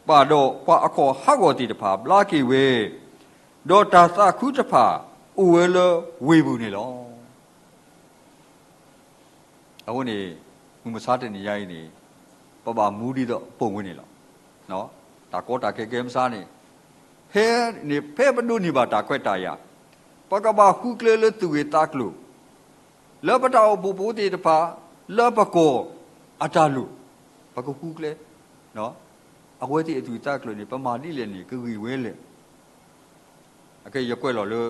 pa do pa akho ha go ti ta pha bla ki we do ta sa khu ta pha u we lo we bu ni lo awu ni mu ma sa de ni yai ni pa ba mu di do pong we ni lo no ta ko ta ke ke ma sa ni he ni phe ba du ni ba ta kwet ta ya pa ka ba khu kle le tu we ta klu le pa ta bu bu ti ta pha le pa ko ata lu pa ko khu kle no awe ti tu ta klu ni pa ma di le ni ku wi we le akai ya kwet lo le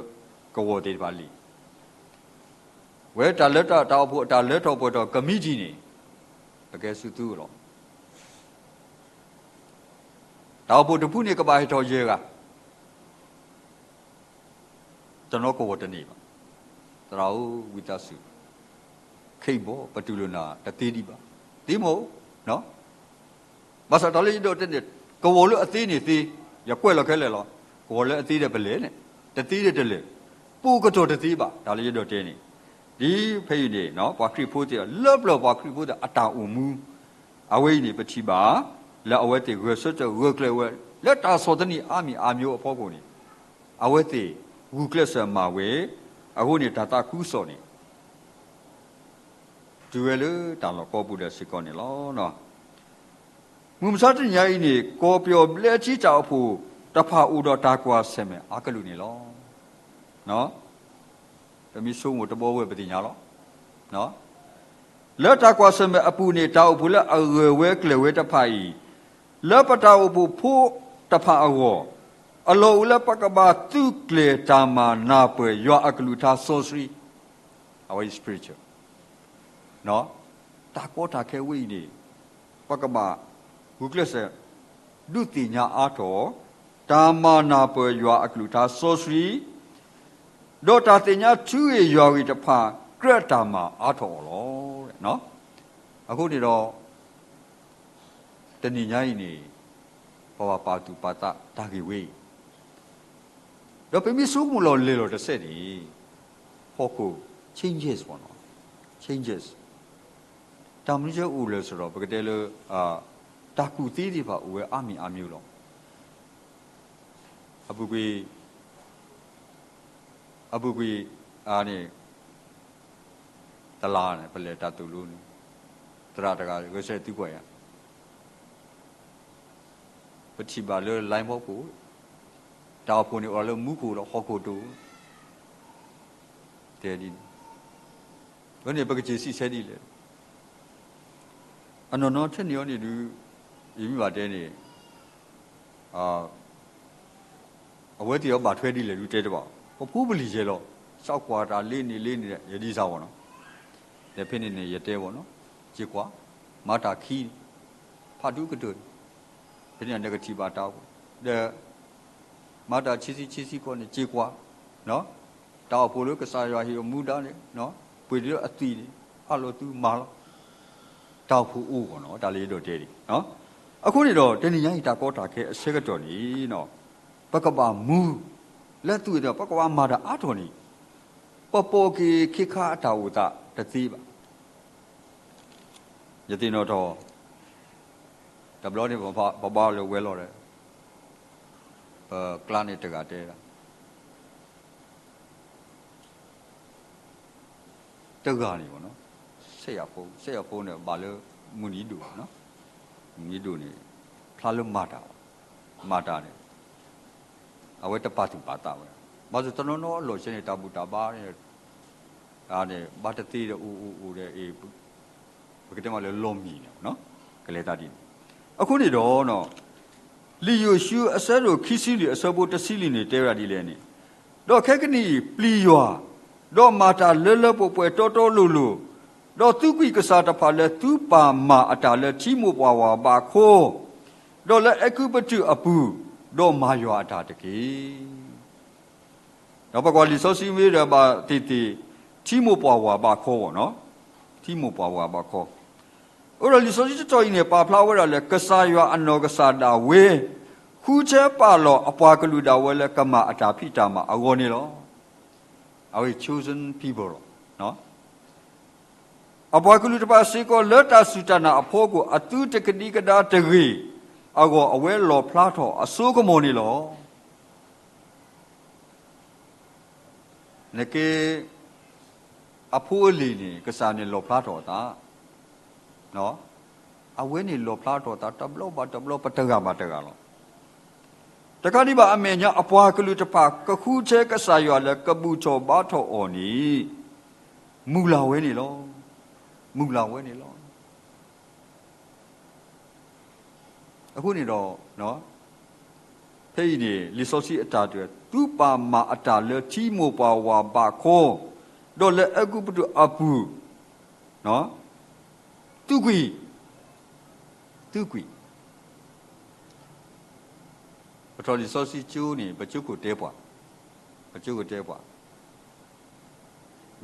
ko wo ti ba li we ta le ta bu ta le tho po to kami ji ni akai su tu lo ta bu de pu ni ka ba tho ye ga tano ko wo ta ni ba tra u wi ta su khai bo pa tu lo na ta ti di ba ti mo no ba sa ta le do te ni ko wo lo a ti ni ti ya kwet lo ke le lo ko wo le a ti de ba le ne ta ti de le pu ko to ta ti ba ta le do te ni di phai ni no pa khri phu ti love lo pa khri phu da ata u mu awai ni pa chi ba la awai ti ge so to ge kle we la ta so ta ni a mi a myo a pho ko ni awai ti wu kle sa ma we a ho ni ta ta ku so ni tu we le ta lo ko pu de si ko ni lo no mu ma sa ti nya yi ni ko pyo le chi cha phu ta pha u do ta kwa se me a ka lu ni lo no ta mi so mo ta bo we pa ti nya lo no le ta kwa se me a pu ni ta u phu le a ge we kle we ta pha yi le pa ta u phu ta pha a go a lo le pa ka ba tu kle ta ma na pwe yo a ka lu tha so sri our spiritual no ta ko ta ke we ni pa ka ba hu kle se du ti nya a tho ta ma na pwe yo a ka lu tha so sri ဒေါ်တာတင်ညာချူရဲ့ရွာဝီတဖာကရတာမှာအားထော်လို့တဲ့နော်အခုဒီတော့တဏိညာကြီးနေဘာပါတူပါတာတာကြီးဝေးတော့ပြမိစုမလို့လေလို့တစ်ဆက်ဒီဟောကို changes ပေါ့နော် changes တမန်ကျဦးလို့ဆိုတော့ဘကတဲလို့တာကူသေးဒီပါဦးရဲ့အမီအမျိုးလို့အပူကွေအားနေတလားနဲ့ပလေတတူလို့တရတကာဝဲဆက်တူကွာရပတိပါလို့လိုင်းဖို့ကိုတောက်ဖို့နေအော်လို့မူကိုတော့ဟောကိုတူတဲ့ဒီဘယ်နေပကကြီးစီဆဲဒီလေအနော်ထက်နေရောနေလူဤမိပါတဲနေအဝဲတီရောပါထွဲဒီလေလူတဲတော့ဟိုဖူးပလီကျဲတော့စောက်ကွာတာလေးနေတဲ့ရဒီစားပေါ့နော်လက်ဖိနေရတဲပေါ့နော်ကြည့်ကွာမာတာခီဖာတူကတူဘယ်နေနဂတီပါတောက်တဲ့မာတာချီစီကောနေကြည့်ကွာနော်တောက်ဖို့လို့ကစားရွာဟီမူတာလေနော်ပွေပြီးတော့အတီအလိုသူမာလို့တောက်ဖို့ဦးပေါ့နော်ဒါလေးတော့တဲတယ်နော်အခုနေတော့တဏိညာဟိတာကောတာခဲအစဲကတော့နီနော်ပကပါမူလက်သူတော့ပကဝါမာတာအာတော်နီပပေါ်ကေခိခါအတာဝတာတသိပါယတိနောတော့တဘလောနေဘာလို့ဝဲလို့လဲကလနဲ့တကတဲတာတကနေပေါ့နော်ဆက်ရဖုန်းနဲ့ဘာလို့မူနီတူနော်မူနီတူနေဖလာလို့မာတာနေအဝဲတပတ်သူပါတာပဲဘာလို့တနော်နော်လို့ရှင်းနေတာဘူးတာပါနဲ့အားနဲ့ဘာတတိတဲ့ဦးတဲ့အေးဘယ်ကတည်းကလဲလုံးမီနော်ကလေးတာဒီအခုနေတော့နော်လီယိုရှူအစဲတို့ခီစီလီအစဘိုတစီလီနေတဲရဒီလဲနေတော့ခက်ကနီပလီယွာတော့မာတာလဲပွဲတော်လူတော့သူကွီကစားတဖာလဲသူပါမာအတာလဲချီမိုပွားဝါပါခိုးတော့လဲအခုပတူအပူတော့မာရွာအတာတကေတော့ဘကွာလီဆိုစီမီရပါတီချီမိုပွားဝါပါခိုးနော်ချီမိုပွားဝါပါခိုးအဲ့တော့လီဆိုစီတော်ရင်ပါဖလာဝဲရလဲကစားရွာအနော်ကစားတာဝဲခူချဲပါလောအပွားကလူတာဝဲလဲကမအတာဖိတာမှာအဝေါ်နေလောour chosen people နော်အပွားကလူတပါစေကိုလက်တာစူတနာအဖို့ကိုအတူတကတိကဒါတကြီးအကောအဝဲလောဖလားတော့အစိုးကမော်နေလောနကေအဖိုးလီနေကစားနေလောဖလားတော့တာနော်အဝဲနေလောဖလားတော့တာတဘလောပတကပါတကလောတခါဒီပါအမေညာအပွားကလူတပါကခုချဲကစားရွာလဲကပူချောဘာထော်အော်နီမူလာဝဲနေလောအခုနေတော့နော်ဖေးနေလီဆိုစီအတာတွေသူပါမာအတာလဲချီမိုပါဝါပါခိုးတော့လဲအခုပတူအပူနော်သူကွီပထလီဆိုစီကျူးနေပကျုကိုတဲပွား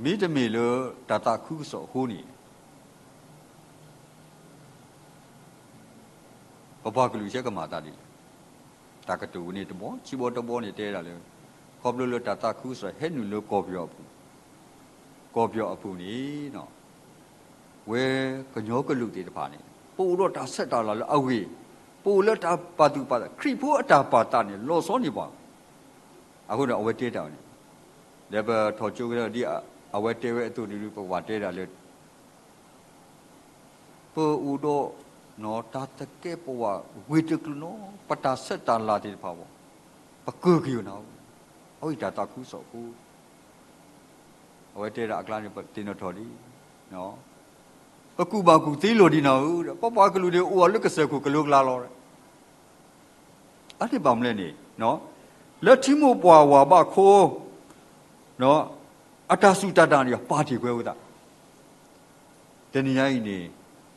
မိတမီလို့တတခုဆိုဟိုးနေဘာကလူချက်ကမာတာဒီတာကတူနေတဘောချီဘောတဘောနေတဲတာလေခေါပလို့တတခုဆိုဟဲ့နူလို့ကောပြောအပူနေနော်ဝဲကညောကလူတေတဖာနေပို့တော့တာဆက်တာလာလို့အဝေးပို့လက်တာပါတူပါခရီဖို့အတာပါတာနေလော်စောနေပါအခုတော့အဝဲတဲတာနေလည်းပဲထော်ချိုးကြဒီအဝဲတဲဝဲအတူဒီလူပဝတဲတာလေပို့ဦးတော့နော်တာတကဲပွားဝေတကလို့ပတာဆက်တာလာတယ်ပါဘောပကူကီနော်ဟိုတာတခုစောကူအဝဲတဲတာအကလာနေတင်တော်တော်ဒီနော်ပကူပါကူသေးလို့ဒီနော်ပပကလူတွေအိုလွတ်ကစကူကလုကလာလောအဲ့ဒီပါမလဲနေနော်လက်ချီမိုပွားဝါဘခိုးနော်အတာစုတတာနေပါတီခွဲဦးတာတဏိယိုင်းနေ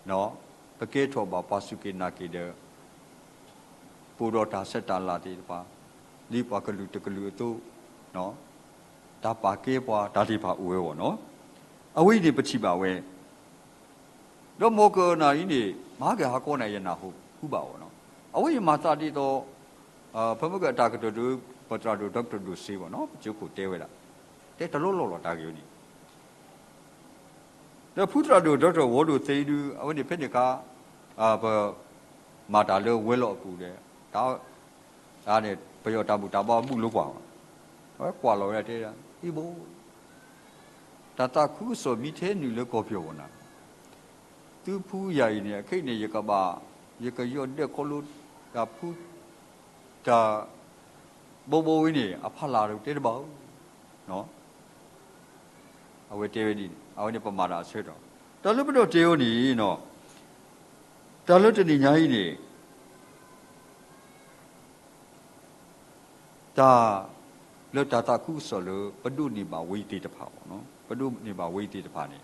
နော်ပကေထောပါပါစုကေနာကေတဲ့ပူတော်တာဆက်တာလာတေပါလိပွားကလူတကလူတို့နော် ဒါပါကေပွားဒါဒီပါဦးဝဲပေါ့နော်အဝိဒီပချိပါဝဲတော့မောကနာကြီးနေမားကဟာကောနိုင်ရနာဟုတ်ပါဘောနော်အဝိမာသာတိတော့ဖမကအတာကတူပတရာတူဒေါက်တာတူစီပေါ့နော်ကျုပ်ကိုတဲဝဲတာတဲတလို့လို့တာကြီးတော့ဖူထရာတူဒေါက်တာဝေါ်တူသိတူအဝိဒီဖိနေကဘမာတာလို့ဝဲလို့ကူတယ်ဒါနဲ့ပယောတာဘူးတာပါမှုလို့ကွာဟဲ့ကွာလို့ရတဲ့ဒီဘောတတခုဆိုမိသေးနူလို့ကောပြောနာသူဖူးရိုင်နေခိတ်နေရကပါရကရော့တဲ့ခလို့ဒါဖူးဒါဘောဝင်းနေအဖလာတော့တဲတပေါ့နော်အဝဲတဲဝဲဒီအဝဲနေပမာတာဆွဲတော့တော်လို့ဘလို့တဲယောနီနော်တော်လို့တဏိညာကြီးနေဒါလောတတခုဆိုလို့ပဒုနေပါဝိတေတဖာပေါ့နော်ပဒုနေပါဝိတေတဖာနေ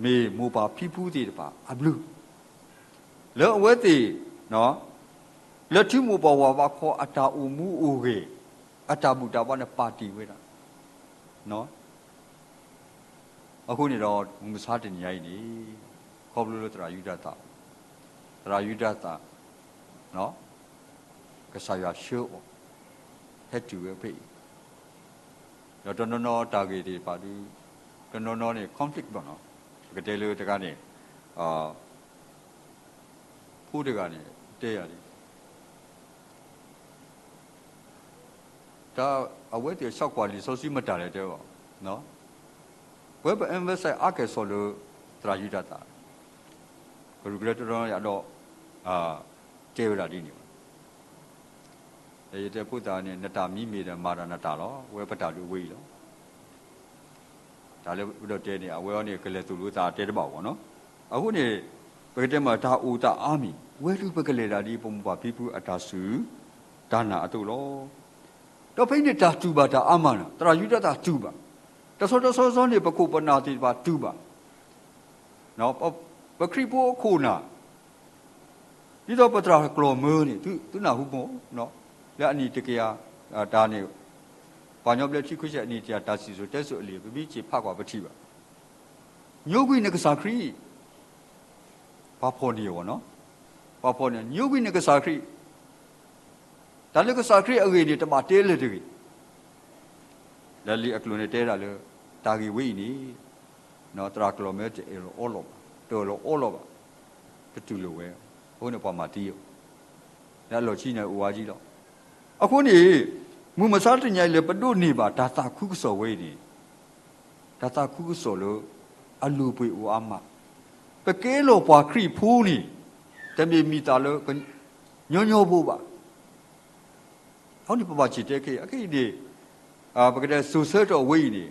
မေမောပါဖိဖူးတေတဖာအဘလူလောအဝဲတေနော်လက်ထီမောပါဝါပါခေါ်အတာအမှုအိုကေအတာဘူတာဘာနဲ့ပါတီဝဲတာနော်အခုနေတော့မစားတင်ရိုက်နေခေါ်ဘလို့တရာယူဒတာနော်ကစားရရှိုးဟဲ့တူပဲဖေးတော့နော်တာဂေဒီပါတူနော်နေ conflict ပေါ့နော်ကတဲ့လို့တကနေဖူးတကနေတဲရတယ်ဒါအဝဲတဆောက်ကွာလီဆိုစီမတာတယ်တဲ့ပေါ့နော်ဝက်ဘအင်ဗက်ဆိုင်အကဲဆိုလို့တရာယူဒတာကရူဂရက်တော်ရတော့တဲရတာဒီနေတဲ့ပုဒ္ဒါနဲ့နတာမိမိတဲ့မာရဏတာတော့ဝဲပတာလူဝေးလောဒါလည်းဘုဒ္ဓတဲနေအဝဲနေကလေးသူလူသားတဲတပေါ့ဗောနော်အခုနေဘယ်တဲ့မှာဒါဥတာအာမီဝဲလူပကလေးတာဒီပုံပါဖိဖူအတာစုဒါနာအတူလောတော့ဖိနေတာတူပါဒါအမနာတရာယူတတာတူပါတဆောနေပကုပနာတိပါတူပါနော်ပခရိပိုခုနာဒီတော့ပတရာကလောမောနေသူနာဟုမောနော်လက်အနီတကရာဒါနေဘာညောပလက်ချိခွချက်အနီတရားဒါစီဆိုတက်ဆိုအလီပြချေဖကွာပတိပါညုတ်ကွိနကစားခရီဘာဖော်နေရောနော်ဘာဖော်နေညုတ်ကွိနကစားခရီဒါလည်းကစားခရီအဝေးနေတမတဲလေတကြီးလက်လီအကလုံးနဲ့တဲတာလေတာကြီးဝိနေနော်တရာကီလိုမီတာအော်လောတော်လောအော်လောတူလိုပဲဘုန်းတော်ပေါ်မှာတီးရောလက်လောချိနေဦးဝါကြီးတော့အခုနေမူမစားတင်ញိုင်လေပဒုနေပါဒါတာခုကစောဝေးနေဒါတာခုကစောလို့အလူပွေဦးအမပကဲလောပွားခရီဖူးနေတမေမီတာလို့ညောဖို့ပါဟောဒီပပချီတဲခေအခိဒီပကတဲ့ဆူဆဲတော်ဝေးနေ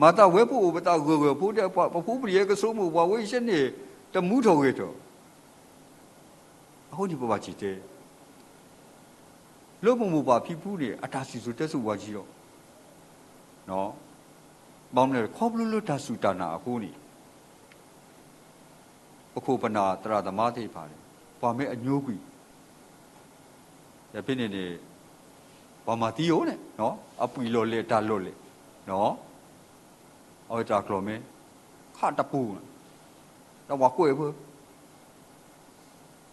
မာတာဝဲဖို့ပတာဂေဖူးတဲ့ဖူးပရိယကဆိုးမှုဘဝေးရှင်းနေတမှုတော်ဝေးတော်ဟောဒီပပချီတဲလို့မပါဖိဖူးနေအတာစီဆိုတက်စုဝါကြီးတော့နော်ဘောင်းနေခေါပလို့တာစုတာနာအခုနေအခုပနာတရသမားသိပါတယ်ဘာမဲအညိုးကွီရပြနေနေဘာမတီးရောနဲ့နော်အပူလော်လေတာလော်လေနော်အော်တာကလောမဲခါတပူတော့ဝါကွယ်ဘူး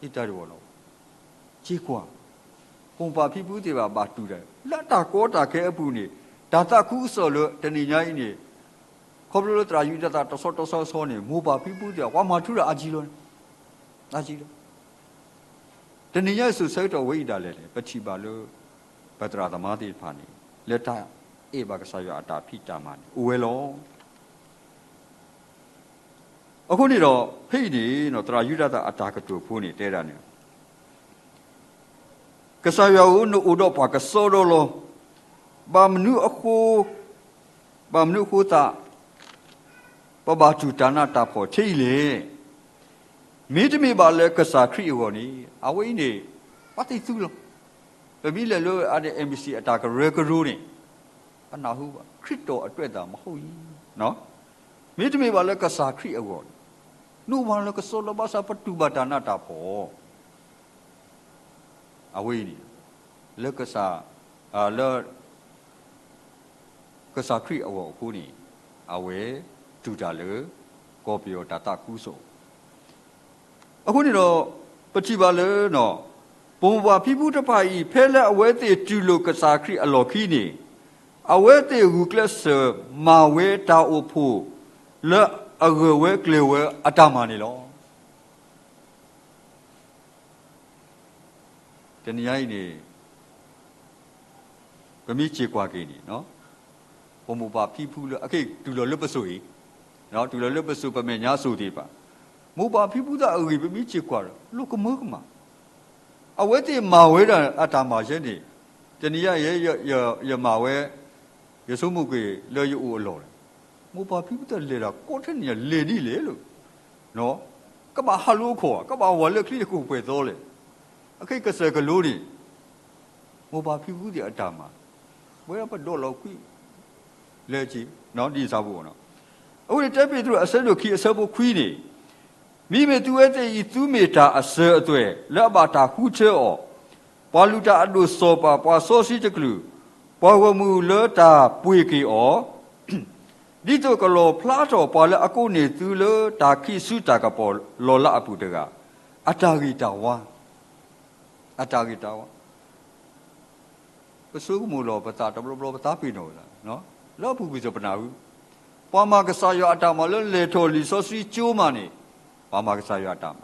ဣတရောနော်ကြည့်ကွာပုံပါဖိဖူးတွေပါတူတယ်လက်တာကောတာခဲအပူနေဒါတခုဆိုလို့တဏိညာကြီးနေခေါပလို့တရာယူတတာတဆောနေမိုးပါဖိဖူးတွေဝါမထူတာအကြီးလို့တဏိညာဆိုစိုက်တော်ဝိဒါလေပချိပါလို့ပတရာသမားတိဖာနေလက်တာအေဘကဆာရအတာဖိတာမနေဦးဝဲလောအခုနေတော့ဖိတ်နေနော်တရာယူတတာအတာကတူဖိုးနေတဲတာနေကစားရဦးနို့တော့ပါကစောတော့လောဘာမနုခုတာပဘာချူတနာတာဖို့ထိလေမိတမိပါလဲကစားခရီဟောနီအဝိနေပတ်တိသူလောပမိလေလို့အဲ့ဒီ MBC အတာကရေကရူနေအနာဟုခရစ်တော်အတွက်တာမဟုတ်ကြီးနော်မိတမိပါလဲကစားခရီအဝေါ်နုဘာလဲကစောလဘာစာပတူဘတာနာတာဖို့အဝေးနေလက်ကစားလောက ကစားခရီအဝခုနေအဝဲတူတာလေကော်ပီယိုတာတာကူးဆိုအခုနေတော့ပတိပါလေနော်ပုံပါဖိဘူးတပါဤဖဲလက်အဝဲသေးတူလို့ကစားခရီအလော်ခီနေအဝဲသေးဟူကလစ်မာဝဲတာအိုဖို့လက်အဂဝဲကလေဝဲအတမနေလောတနည်းအားဖြင့်ဗမိချေကွာကိနေနော်ဘုံမပါဖိဖူးလို့အခုဒူလော်လွတ်ပဆိုဤနော်ဒူလော်လွတ်ပဆိုပမေညာဆိုသေးပါမူပါဖိဖူးတာအဂိဗမိချေကွာလို့ကမကမအဝဲတိမာဝဲတာအတာမာရဲ့နေတနည်းရဲ့ရမာဝဲရဆုမှုကေလေယူအလော်မူပါဖိဖူးတာလေတာကိုထနေလေဒီလေလို့နော်ကဘာဟလိုခေါ်ကဘာဝါလက်ခလီကိုပဲတော့လေအခုကစကလို့ဒီမူပါဖိဖူးတဲ့အတာမာဘယ်တော့တော့လောက်ခွိလဲကြည့်နော်ဒီစားဖို့နော်အခုတက်ပြီသူအဆက်လို့ခီအဆက်ဖို့ခွီးနေမိမေသူရဲ့တဲ့ဤသူမေတာအစဲအတွေ့လက်ပါတာခုချေအောပွာလူတာအလို့စောပါပွာစောစီတကလူပွာဝမူလောတာပွေကီအောဒီတော့ကလောဖလာတော်ပွာလက်အကုနေသူလောတာခိစုတာကပေါ်လောလာအပူတကအတာဂီတာဝါအတာဂီတာဝါပစုမူလောပတာတဘလောပတာပိနောလားနော်လောပူပိစပနာဟုပွာမကဆာယောအတာမလောလေထောလီစောစီကျိုးမနေပွာမကဆာယောအတာမ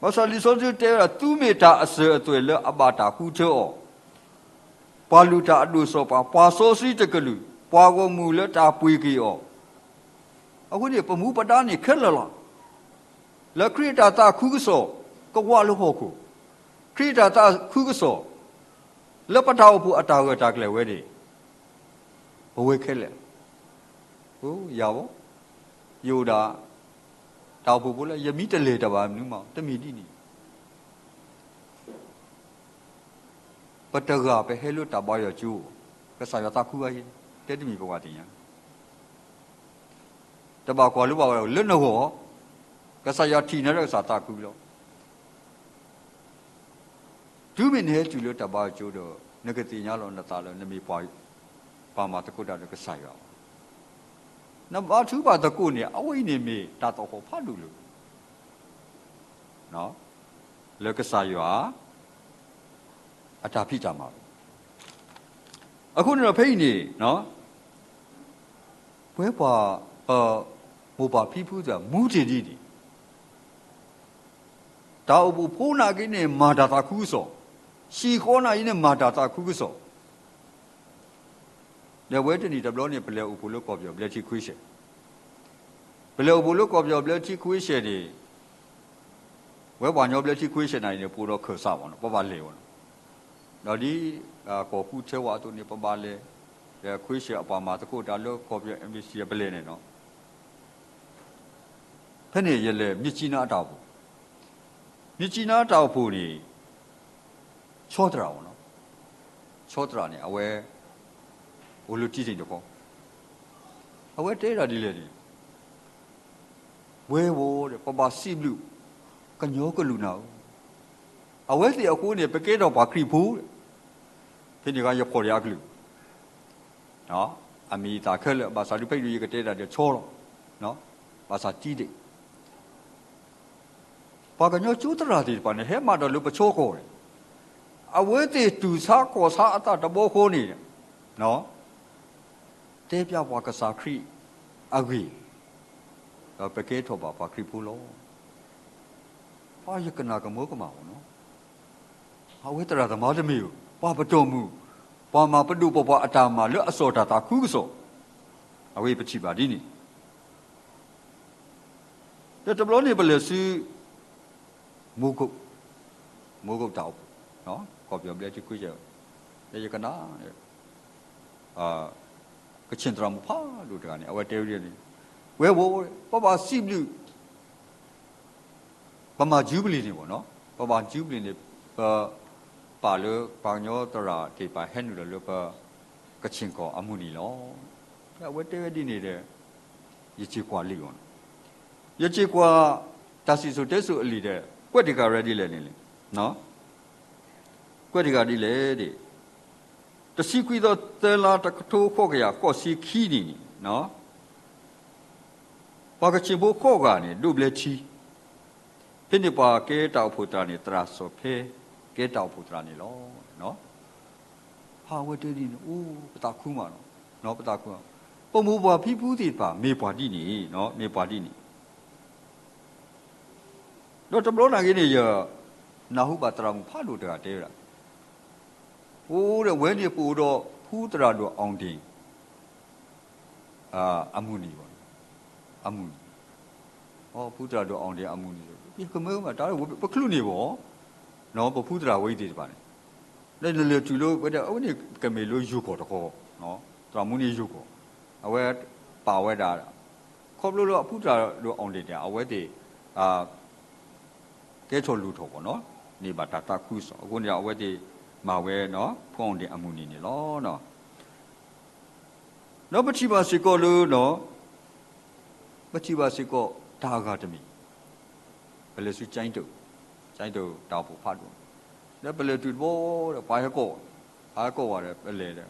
ဘာသာလီစောစီတဲရသူမေတာအစအတွေ့လောအဘာတာခုချောပွာလူတာအဒုစောပါပွာစောစီတကလူပွာကိုမူလတာပွေကီအောအခုဒီပမှုပတာနေခက်လလားလခရီတာတာခုကစောကဝါလဟောခုခရီတာတာခုကစောလပတာဖို့အတာဝတာကလေးဝဲဒီဘဝခဲလေဟုတ်ရပါယူတာတောက်ဖို့လည်းယမိတလေတပါနူးမောင်တမီတိနီပတကပဲဟဲလို့တပါရကျူကဆာရတာခုပါရင်တဲတမီဘဝတင်ရတပါကွာလို့ပါလွတ်နော်ဟောကဆာရထီနေတဲ့စာတာခုလို့ဒုမင်းဟဲကျူလို့တပါကျူတော့ငကတိညာလောနတာလောနမီပွားပါမတကုတာကဆာရနဘာသူပါတကုနေအဝိနေမေတာတော့ဟောဖတ်လို့နော်လကဆာရအတာဖိကြမှာအခုတော့ဖိနေနော်ဘွဲပါမိုပါဖိဖူးဆိုမူတီဒီတောက်ဘူးဖိုးနာကိနေမာတာတာခုစောရှီခေါနာကြီးနဲ့မာတာတာခုကစောလေဝဲတနီတဘလောနေပလဲဥဖို့လို့ကောပြောပလဲချီခွေးရှယ်ပလဲဥဖို့လို့ကောပြောပလဲချီခွေးရှယ်ဒီဝဲဘာညောပလဲချီခွေးရှယ်နိုင်နေပို့တော့ခဆပါနော်ပပလေဝနော်တော့ဒီကောခုချေဝါတို့နေပပလေခွေးရှယ်အပါမှာတကုတာလို့ကောပြော MBC ပလဲနေနော်ဖက်နေရလေမြစ်ကြီးနားတောက်ဖို့မြစ်ကြီးနားတောက်ဖို့နေချောတရာနော်ချောတရာနေအဝဲဘလူတီတင်တော့အဝဲတဲတာဒီလေဒီဝဲဝတဲ့ပပစီဘလူကညောကလူနာအဝဲစီအကိုနေပကဲတော့ဘာခရီဘူးဖိနေကရပေါ်ရကလူနော်အမီတာခဲလဘာသာလူပိတ်လူရကတဲတာချောတော့နော်ဘာသာတီးတယ်ဘာကညောကျူတရာဒီပါနေဟဲမှာတော့လူပချောခေါ်တယ်အဝဲတီတူစားကောစားအတာတဘောခိုးနေတယ်နော်တဲပြဘွားကစားခရီအဂီပကဲထောပါပါခရီဖူလောဘာယကနာကမောကမောနော်အဝဲတရာသမားသမီးဘာပတော်မူဘာမပဒုပပအတာမလွတ်အစောတာတာခုကစောအဝဲပချိပါဒီနီတဘလောနေပလက်စီမူကုတ်တောက်နော်ကောပြောပြချခွေးကြလေယကနာကချင်တရမဖာလို့တကနေအဝဲတဲရီနေဝဲဝပပစီဘလူပမာဂျူဘလီနေပေါ့နော်ပပဂျူဘလီနေပါလို့ပေါညောတရာဒီပါဟဲနူလို့ပကချင်ကောအမှုနီလောအဝဲတဲရီနေတဲ့ရချီကွာလီကောရချီကွာတစီဆိုတဲဆိုအလီတဲ့ကွက်ဒီကရဒီလေနေလေနော်ကွက်ဒီကဒီလေတဲ့ တစီကွီတော့တဲလာတကထိုးခေါ်ကြရကော့စီခီနီနော်ပါကချင်ဘိုခေါ်ကနေဒုဘလက်ချီဖိနေပါကဲတောက်ဖူတရာနေတရာဆိုဖဲကဲတောက်ဖူတရာနေလောနော်ဟာဝတဲဒီအိုးပတာခုမှာနော်ပတာခုပုံမူပွားဖိဖူးစီပါမေပွားတိနေနော်မေပွားတိနေတော့တဘလို့နာကြီးနေရနာဟုပါတရာမဖတ်လို့တရာတဲရဟိုးတဲ့ဝဲနေပူတော့ဖူးတရာတော့အောင်တင်အမှုနီပေါ့အမှုနီဟောဖူးတရာတော့အောင်တင်အမှုနီဒီကမဲမှာဒါပကလူနေပေါ့နော်ပဖူးတရာဝိတ်တယ်ပါလေလေတူလို့ဘယ်တော့အိုးနေကမဲလို့ယူခေါ်တော့နော်တရာမှုနေယူခေါ်အဝဲပါဝဲတာခေါ်လို့တော့ဖူးတရာတော့အောင်တင်တယ်အဝဲတည်ကဲချော်လူထော်ပေါ့နော်နေပါတာခုဆိုအခုနေအဝဲတည်မှာဝဲနော်ဖုံးတင်အမှုနေလောနော်ပချိပါစီကောလို့နော်ပချိပါစီကောဒါဂါတမီဘယ်လိုစုကျိုင်းတို့တောက်ဖို့ဖတ်တော့ဒါဘယ်လိုတူဘောတဲ့ဘာရကောရတယ်ဘယ်လေတဲ့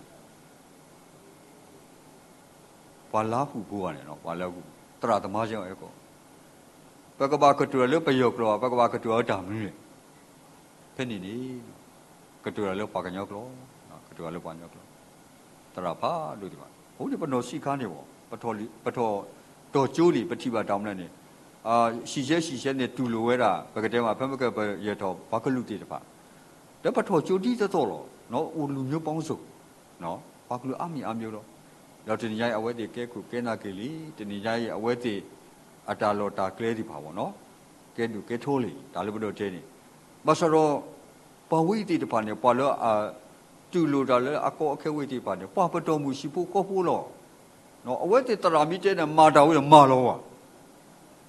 ဘာလာဟုဘောရတယ်နော်ဘာလာဟုတရာသမားကြောင့်အဲ့ကောပကဘာကတူရလို့ပယောကလောပကဘာကတူရတာမင်းဖဲ့နေကတူရလို့ပါကညောကလောနော်ကတူရလို့ပါညောကလောတရာဖာလို့ဒီမှာဟုတ်တယ်ပနော်စီခါနေပေါ့ပထောတော်ကျိုးလီပတိပါတောင်းနဲ့နေရှီရှဲနဲ့တူလိုဝဲတာဘကတဲမှာဖက်မကဘရတော်ဘာကလူတေတပါတပထောကျိုးတီးသောလောနော်အိုလူမျိုးပေါင်းစုံနော်ဘာကလူအမျိုးတော့တော့တင်ရိုက်အဝဲတေကဲခုကဲနာကေလီတင်ရိုက်အဝဲတေအတာလော်တာကလဲဒီပါပေါ့နော်ကဲတူကဲထိုးလီဒါလည်းဘလို့တဲနေမဆရောပဝိတိတပါနေပါလောတူလိုတာလည်းအကောအခဲဝိတိပါနေပတော်မူရှိဖို့ကောဖို့လောနော်အဝဲတေတရာမိတဲနဲ့မာတော်ဝဲမာလောဝါ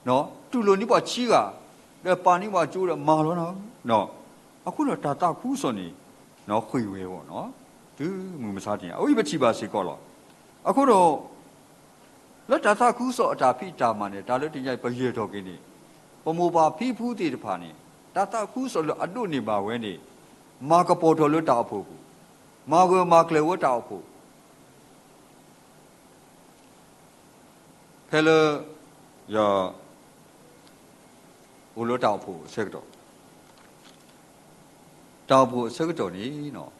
နော်တူလိုနိပါချီကလည်းပါနိပါကျိုးတယ်မာလောနော်အခုတော့တာခုဆိုနေနော်ခွေဝဲပေါ့နော်သူမူမစားတင်အဝိပချိပါစေကောလောအခုတော့လက်တာခုဆိုအတာဖိတာမနဲ့ဒါလည်းတင်ကြိုက်ပရေတော်ကင်းနေပမောပါဖိဖူးတေတဖာနေတာခုဆိုလို့အတုနေပါဝဲနေမာကပေါ်တော်လို့တာဖို့မာကကလေဝတာဖို့ဖဲလရဦးလို့တာဖို့ဆက်တော့တာဖို့ဆက်တော့နေနော်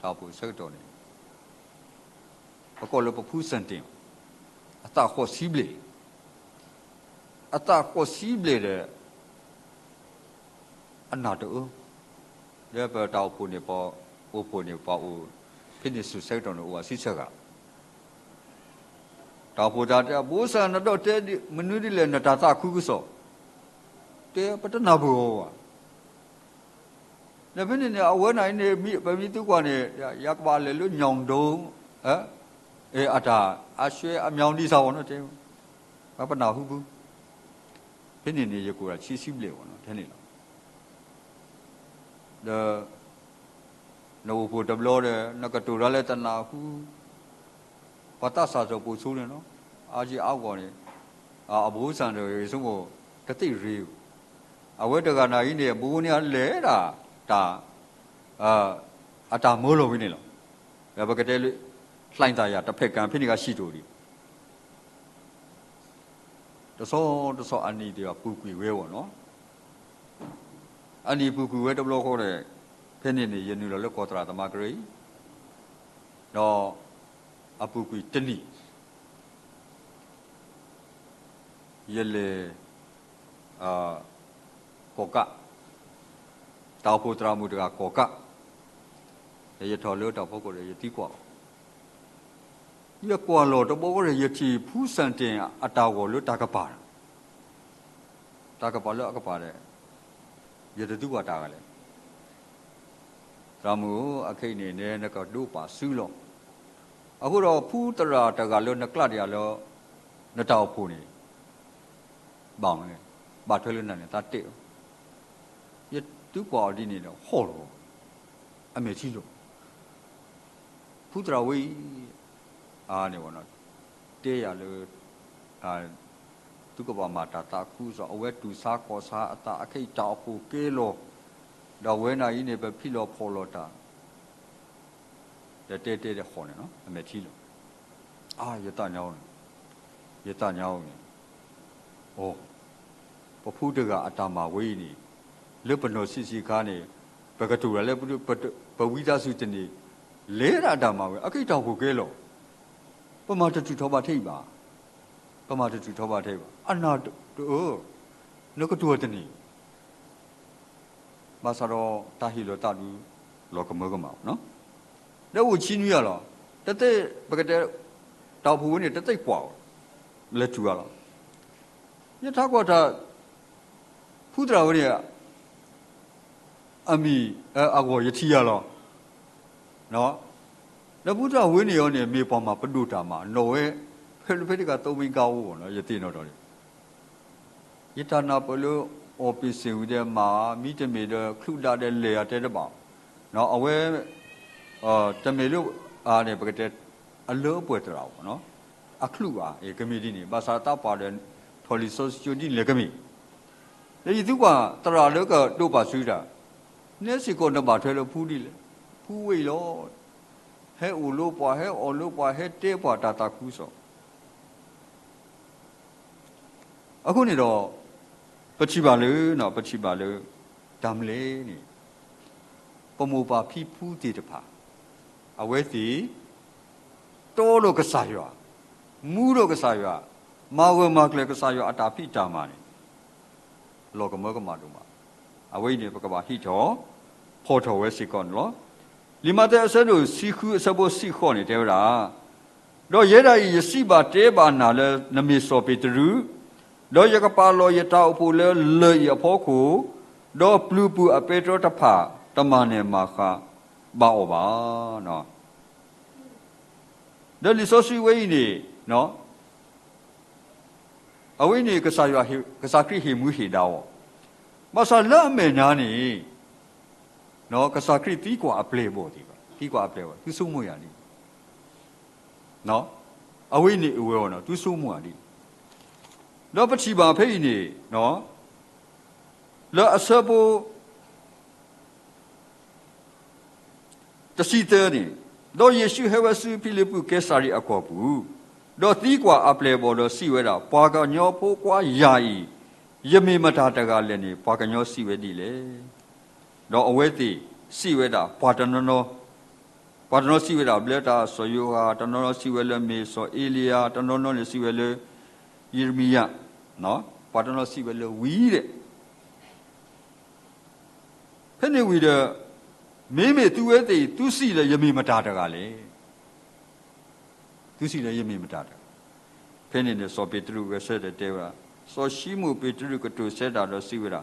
တာဖို့ဆက်တော့နေအကောလို့ပဖူးစန်တင်အတာခေါ်စီးပလေတဲ့အနာတော့လေပတာဖို့နေပေါ်အိုဖို့နေပေါ်အိုဖိနေစုဆက်တော့နော်စီချက်ကတာဖို့တာဘိုးဆန်တော့တဲမနွေးဒီလေနတာတာခုခုစောတဲပတနာဘောလည်းဘယ်နဲ့အဝဲနိုင်နေမိပမီသူကနေရက်ပါလေလို့ညောင်တုံးအတာအရွှဲအမြောင်ဒီစားဘောနော်တဲဘာပနာဟုဘူးဘယ်နဲ့ရကိုတာချီစီးပလေဘောနော်ထဲနေလားနိုးဖို့တဘလို့တဲ့နကတူရလဲတနာဟုပတဆာဆိုပူဆိုးတယ်နော်အာကြီးအောက်ကောနေအဘိုးဆန်တွေစုံကိုတသိရီအဝဲတကနာကြီးနေဘူနေလဲတာအတာမိုးလို့ဝင်းနေလို့ဘယ်ကတဲ့လှိုင်းသားရတစ်ဖက်ကံဖိနေကရှိတူဒီတဆောအနီတွေကပူကွေဝဲပေါ့နော်အနီပူကွေဝဲတဘလို့ခေါ်တဲ့ဖိနေနေရနေလို့ကောတရာသမဂရိတော့အပူကွေတနိရလေကောကတောက်ဖို့တရာမှုတကကောကရထော်လို့တောက်ဖို့ကိုရတိကွာရကွာလို့တဘောကိုရတိဖူးစန်တင်အတာကိုလို့တာကပါလို့အကပါတယ်ရတတုကတာကလည်းတရာမှုအခိနေနဲ့နကတို့ပါဆူးလို့အခုတော့ဖူးတရာတကလို့နကလတ်ရလို့နတောက်ဖို့နေဘောင်းလေဘာထွေးလို့နဲ့တာတဲ့ရတူပေါ်ဒီနေတော့ဟောလို့အမေကြီးလို့ဖူးတရာဝေးနေဘောနော်တဲရလို့သူကဘာမာတာခုဆိုအဝဲတူစားကောစားအတာအခိတ်တောက်ဖို့ကဲလို့တော့ဝဲနာကြီးနေပဲဖိလို့ဖော်လို့တာ的好呢喏没提了啊也大鸟也大鸟哦不铺这个阿达马维尼勒不诺西卡呢不个土了勒不维达苏的呢勒阿达马维阿可以照顾给了不嘛这猪头把腿吧不嘛这猪头把腿吧啊那个多的呢马萨罗大希罗大鲁老个么个嘛喏那我亲女了但是不个的到铺呢但是挂勒猪了也他过他铺的我呢阿米阿我也提了喏那铺的我呢没办法不读他嘛喏诶菲律个都没搞我呢也听到的也他那不了office 的嘛米的没的苦大的累啊的吧喏阿喂แต่ไม่รู้เนี่ยปกติเลือกเปิดเราเนาะครูก็มีดีนี่ภาษาตาปาเดน policy study เลยก็มีแล้วอีกตัวตราเลือกก็ดูภาษาได้เนี่ยสิคนบ้าเธอเราพูดดีเลยพูดไว้แล้วให้อุลุปะให้อลุปะให้เตปะตาตาคุสအခုနေတော့ပချိပါလေနော်ပချိပါလေတမ်လေนี่ปมูปาพิพูติตภาเอาไว้สิโตโลกษายะมูโลกษายะมาเวมากเลกษายะอัตตาพิตามานี่โลกมะกมาตุมาเอาไว้นี่ปกบาหิโตพอโตเวสิก่อนเหรอลิมาเตอเสดุสิคุสบสิข้อนี่เด้อล่ะดอเยดายสิบาเตบานาเลนมิโสปิตรุดอยกปาโลยตาอุปุเลเลยอพอคูดอปลูปูอเปโตตภาตมาเนมาคาบ้าอบ้าเนาะเดี๋ยวลิโซซีเวนี่เนาะเอาไว้นี่ก็สายก็สักที่หิมุหิดาวมาสละเมนานี่เนาะก็สักที่ตีกว่าอัปเลบดีกว่าตีกว่าอัปเลบคือสู้มวยอันนี้เนาะเอาไว้นี่เวอเนาะtuสู้มวยอันนี้แล้วปัจจุบันเพ่นี่เนาะแล้วอาศัยบุตสิเตอร์นี่โดยเยซูเฮวาสุฟิลิปเกสารีอากอปูโดยตีกว่าอัปเลบอลสิเวดาปากญอโพกว่าใหญ่ยะมีมาตาตะกาเลนี่ปากญอสิเวดีเลโดยอเวติสิเวดาปาตนโนสิเวดาเบลตาสยูฮาตนโนสิเวเลเมโซเอลียาตนโนเลสิเวเลยิรมียะเนาะปาตนโนสิเวเลวีเดเพิ่นนี่วีเดမေသူရဲ့တိသူစီလည်းယမေမတာတကလေသူစီလည်းယမေမတာတဖဲနေနဲ့စောပေတရုကဆက်တဲ့တဲကစောရှိမှုပေတရုကတူဆက်တာတော့စီဝရ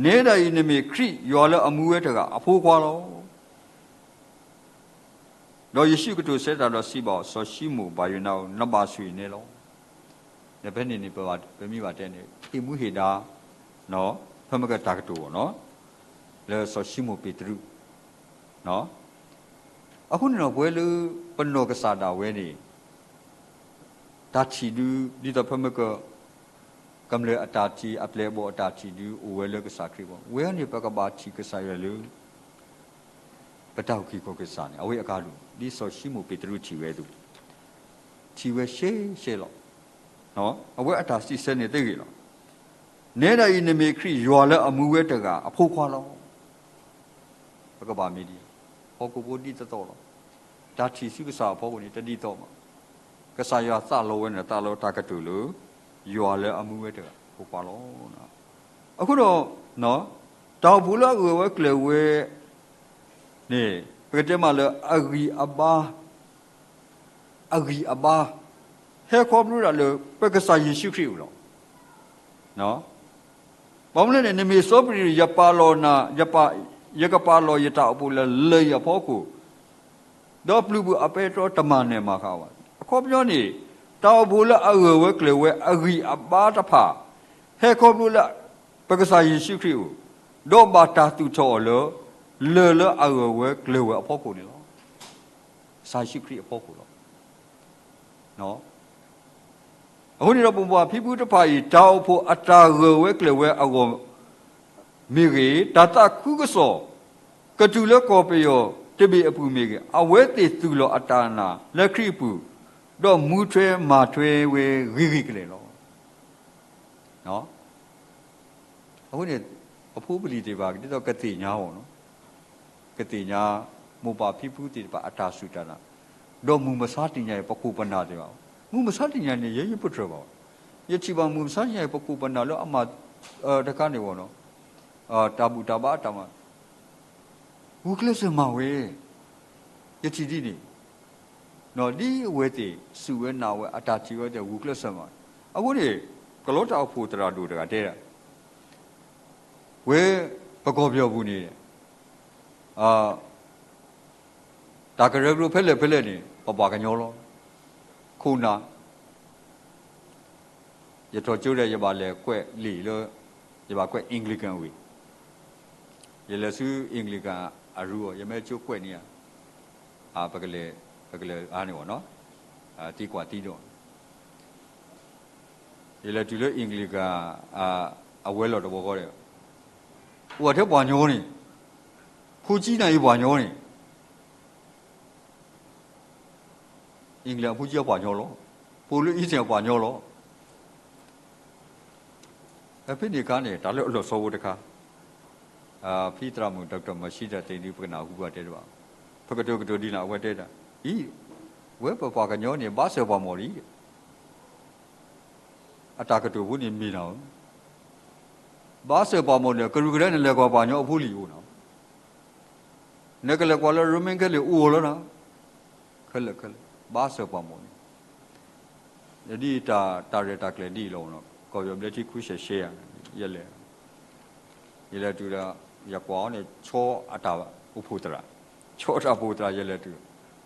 နေတာဤနမေခရိယောလအမှုရဲ့တကအဖိုးခွာတော့တော့ယေရှုကတူဆက်တာတော့စီပါစောရှိမှုဘာယနာနဘာဆွေနေလောနေဖဲနေနေပြမိပါတဲ့နေဣမှုဟေတာနော်ဖမကတာကတူနော်လဲစောရှိမှုပေတရုเนาะအခုနော်ဘွယ်လူပနောကစားတာဝဲနေတာချီဒူဒီတော့ဖမကကံလေအတာချီအပလေဘောအတာချီဒူဝဲလကစားခရီဘောဝဲနေပကဘာချီကစားရလူပတောက်ခီကိုကစားနေအဝဲအကားလူဒီဆိုရှိမှုပေတရုချီဝဲသူချီဝဲရှေလောเนาะအဝဲအတာစီစနေသိကြလောနေတာဤနမေခရီရွာလဲအမှုဝဲတကအဖို့ခွာလောပကဘာမီဒီဟောကိုဘောဒီတတော်လောဒါချီစုကစားဘောကိုနေတတိတော့မှာကစားရသလောဝဲနေတာလောတာကတူလို့ရွာလဲအမှုဝဲတကဖို့ခွာလောနော်အခုတော့နော်တောက်ဘူးလောက်ဝဲကလေဝဲနေပကတဲ့မှာလဲအဂီအဘာဟဲခေါ်လို့လဲပကစားယေရှုခရစ်ဦးလောနော်ဘာမလဲနေမေစောပရိယပါလောနာယပยกปาโลยตาอปุเลเลยพอกูดอปลูบุอเปโตตมาเนมาคาวะขอบย้อนนี่ตาบุละเวกเลเวอรีอบาตะพาเฮขอบลุละปะกษาเยซูคริสต์ดอบาตาตุโตเลเวกเลเวพอกูนี่ลอสายเยซูคริสต์พอกูลอเนาะအခုนี่เราบอกว่าพิพุทธภาอีตาอปุอัตตาเวกเลเวอโกမိရေတတခုကစောကတူလကောပယောတ be a pumig, a wet is to lo atana, la creepu, do mutre matre we rigiclero. No? I wouldn't a public divag, did a catina, no? Catina, Muba people did by Atasutana. Do Mumasatina Pocupanadeo. Mumasatina, you put trouble. Yet she was Mumsanya Pocupanalo, Amad, the Carnivono, Tabu Tabatama. Who close my way? Yet she did it. No, the wetty, Sue now attach you at the Wooklesama. I would a Colota of Putra do the Adera. Where Pacobio Buni? Takaregro Pelle Peleni, or Bagagnolo, Kuna. You told you that you about quite Lilo, you about quite Anglican week. You let you Anglican a rule, you made you quite near. Pagale annual, no? Tiqua Tido. You let you look Anglican a well of the water. What a Banyoni? Pujina Banyoni. England Puja Banyolo, Pulu is a Banyolo. A penny cane, a little so would a car. Petra, Dr. Mashida, they knew who are dead. Pocatoka to dinner, what did he? Webber Pagagnoni, Bassa Bamori. Attack to Woody Mino. Bassa Bamona, Kurugan and Lego Bano, Puli, you know. Nicola Quala Ruminkali Ulana. Color. Bassa Pamoni. The dita Tareta Cladi Lono, Coyobleti Kusha share, Yelle. Yelle to the Yaquan, Cho Atava, Uputra. Chota Putra Yelle to.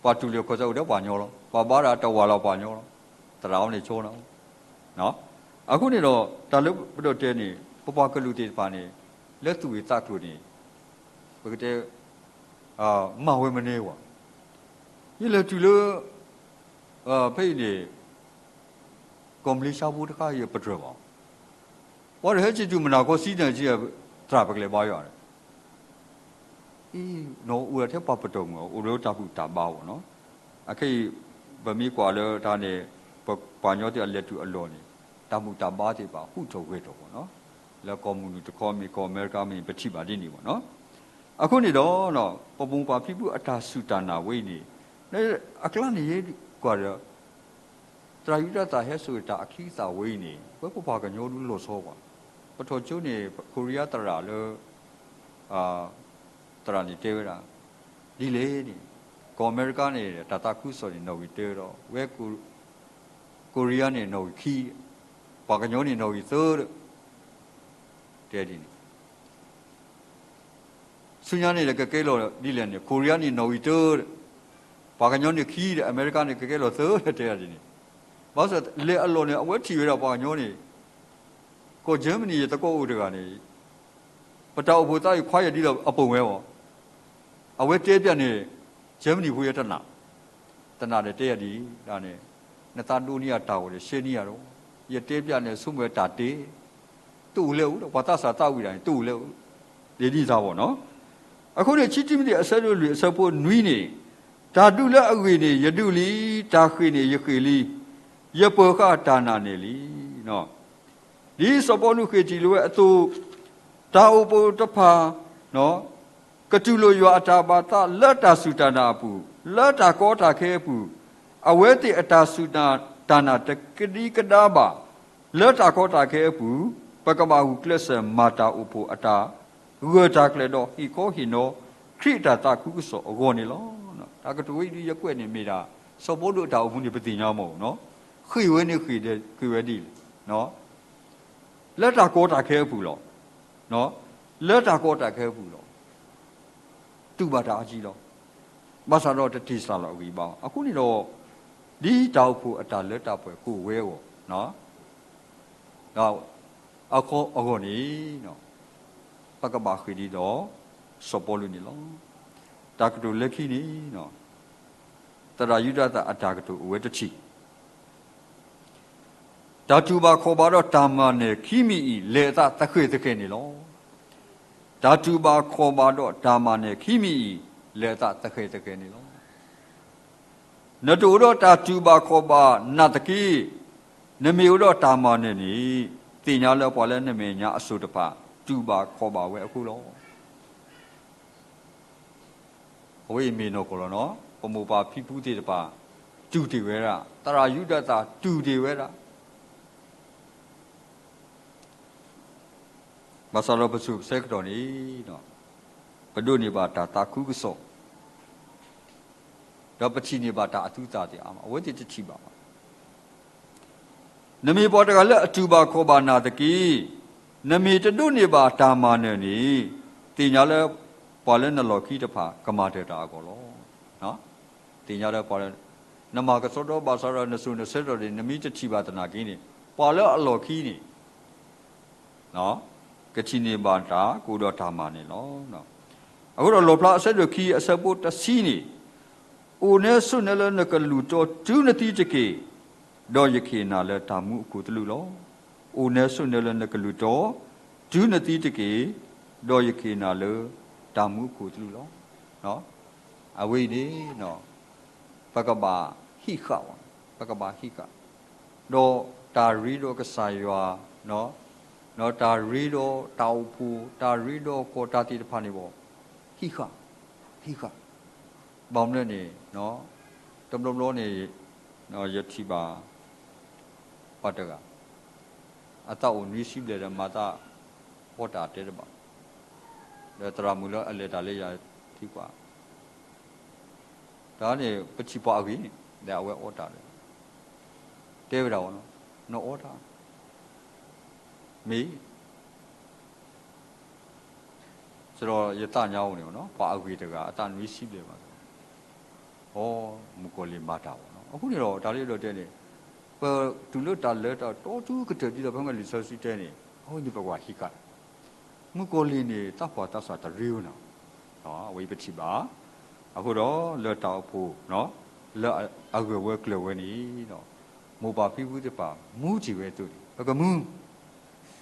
Patulio Cosa de Panolo, Babara Tawala Panolo, Trauni Chono. No? I couldn't know Talup Popakaluti Pani, let to be Takuni. Because Mahumanewa. You let to look. Pay complete Sabuka, you patrol. What hurts you to Monaco, see the trapically by on? No, we're a papatomo, Urotapu Tabao, no? I can't Bami Quala Tane, Panotti, I let you alone. Tamu Tabati, who told it, no? La Commune to call me, call America, me, but cheap, I didn't, no? I couldn't no, Popumpa people attach Sutana, Winnie. A clan Quarter Trayuta has with a Kita Winnie, Papa and Yodu Losova. But for Juni, Korea Taralo Trani Tera, Delayed, Comericani, Tatakuso in Novitero, where Korean no key, Pagagnoni no third, Deadin. Sunyani like a Kalo, Dylan, Korean no third. Pagagnoni key, American Kalo third territory. Was it let alone what you are Pagagnoni? Go Germany at the Kodagani. But I would I quite a deal of upper well. I went to Germany, we at now. The Nada Teddy, Dane, Natadunia Tower, Sheniaro, Yetabian, Summa Tate, too low, what else are Tawi, too low. They did our no. I couldn't cheat him the assembly support Nwini. Tadula Agini, Yaduli, Takini, Yakili, Yapoka Tananelli, no. These upon Uketilu to Taupo Tapa, no. Catulo Yuatabata, Lata Sutanapu, Lata Kota Kepu, Aweti Atasuna Tana Tekadikadaba, Lata Kota Kepu, Pakaba Uklesa Mata Upo Ata, Rutakledo, Hino, Krita Takuso, Gonilo. I got to wait to your queen in Mira. So, what do thou when you put in your mo, no? Who when you created, no? Let our court a careful, no? Let our court a careful. Two batagilo. Basaro the Tisala we bow. I couldn't know. Di Taupu at a let up a cool will, no? Now, I call Ogoni, no? Pacabaki do, Sopolinilo. Take to Lekini, no. Tarayuda attack to Wetachi. Tatuba Kobaro Tamane, Kimi, Leta Takui the Kenilo. Tatuba Kobado Tamane, Kimi, leta take ni lo nadu ro ta tuba khoba nataki nami ro ta ma ne ni tinya le pwa le name nya asu tapa tuba khoba we aku lo we me no ko lo no pomo pa phipu ti tapa tu ti we ra tara yudata tu ti we ra Masalo besu sektor ni no pedu ni bata taku kuso dapat cini bata atu tadi ama wadi cici bapa nami pada kala atu ba ko bana taki nami tedu ni bata mana ni tinyala palen naloki tepa kamade ta ko lo no tinyala palen nama ka sodo basara nasu nasedo ni nami cici bata na kini pala aloki ni no kecini bata kudo tamane lo no aku dah lopla saya doki asabut sini une sunela nakaluto tunati jeke do yake na le tamu ku tlu lo une sunela nakaluto tunati jeke do yake na le tamu ku tlu lo no awe ni no pakaba hika do tari do kasaywa no no tari do taupu tari do kota ti phani bo hika bom le ni no tom lom lo ni no yati ba pataga ata o ni sib le ma ta pota te ba le tra mu lo ale ta le ya ti kwa da ni pachi pa gi ni le awe ota le te ba no ota me so yata nya ni no pa gi te ga ata ni sib le ba oh mukoli mata no aku ni lo da le lo te ni pa tu lo ta le ta to tu ke te di da bang li so si te ni oh ni pa wa hi ka mukoli ni ta pa ta sa ta riu na no we pa chi ba aku do le ta pu no le agwe we kle we ni no mo ba phi bu te pa mu ji we tu pa ka mu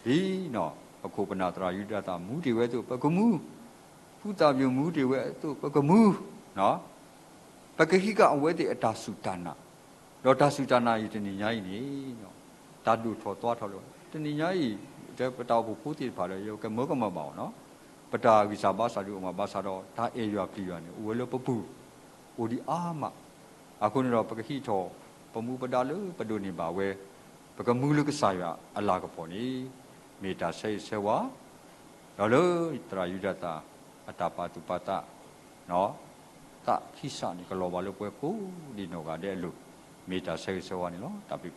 hi no aku pena tra yu da ta mu ti we tu pa ka mu pu ta byu mu ti we tu pa ka mu no Pakihika awedi eta sutana. Dota sutana itu ni nyai ni. Tadu thotwa tholo. Tini nyai je peta bu phuti phale yo ke mo ka ma ba no. Peta visa ba sa lu ma ba sa do ta e ywa pli ywa ni. Uwe lo papu. Odi ama. Aku ni ro pakihi tho pamu pada lu padu ni ba we. Pakamu lu ke sa ywa ala ka pho ni. Meta sai sewa. Lalu tra yudata atapa tu pata. No. Tak kisah ni kalau walau pun aku di noga dia lu, mita saya sewa ni lo, tapi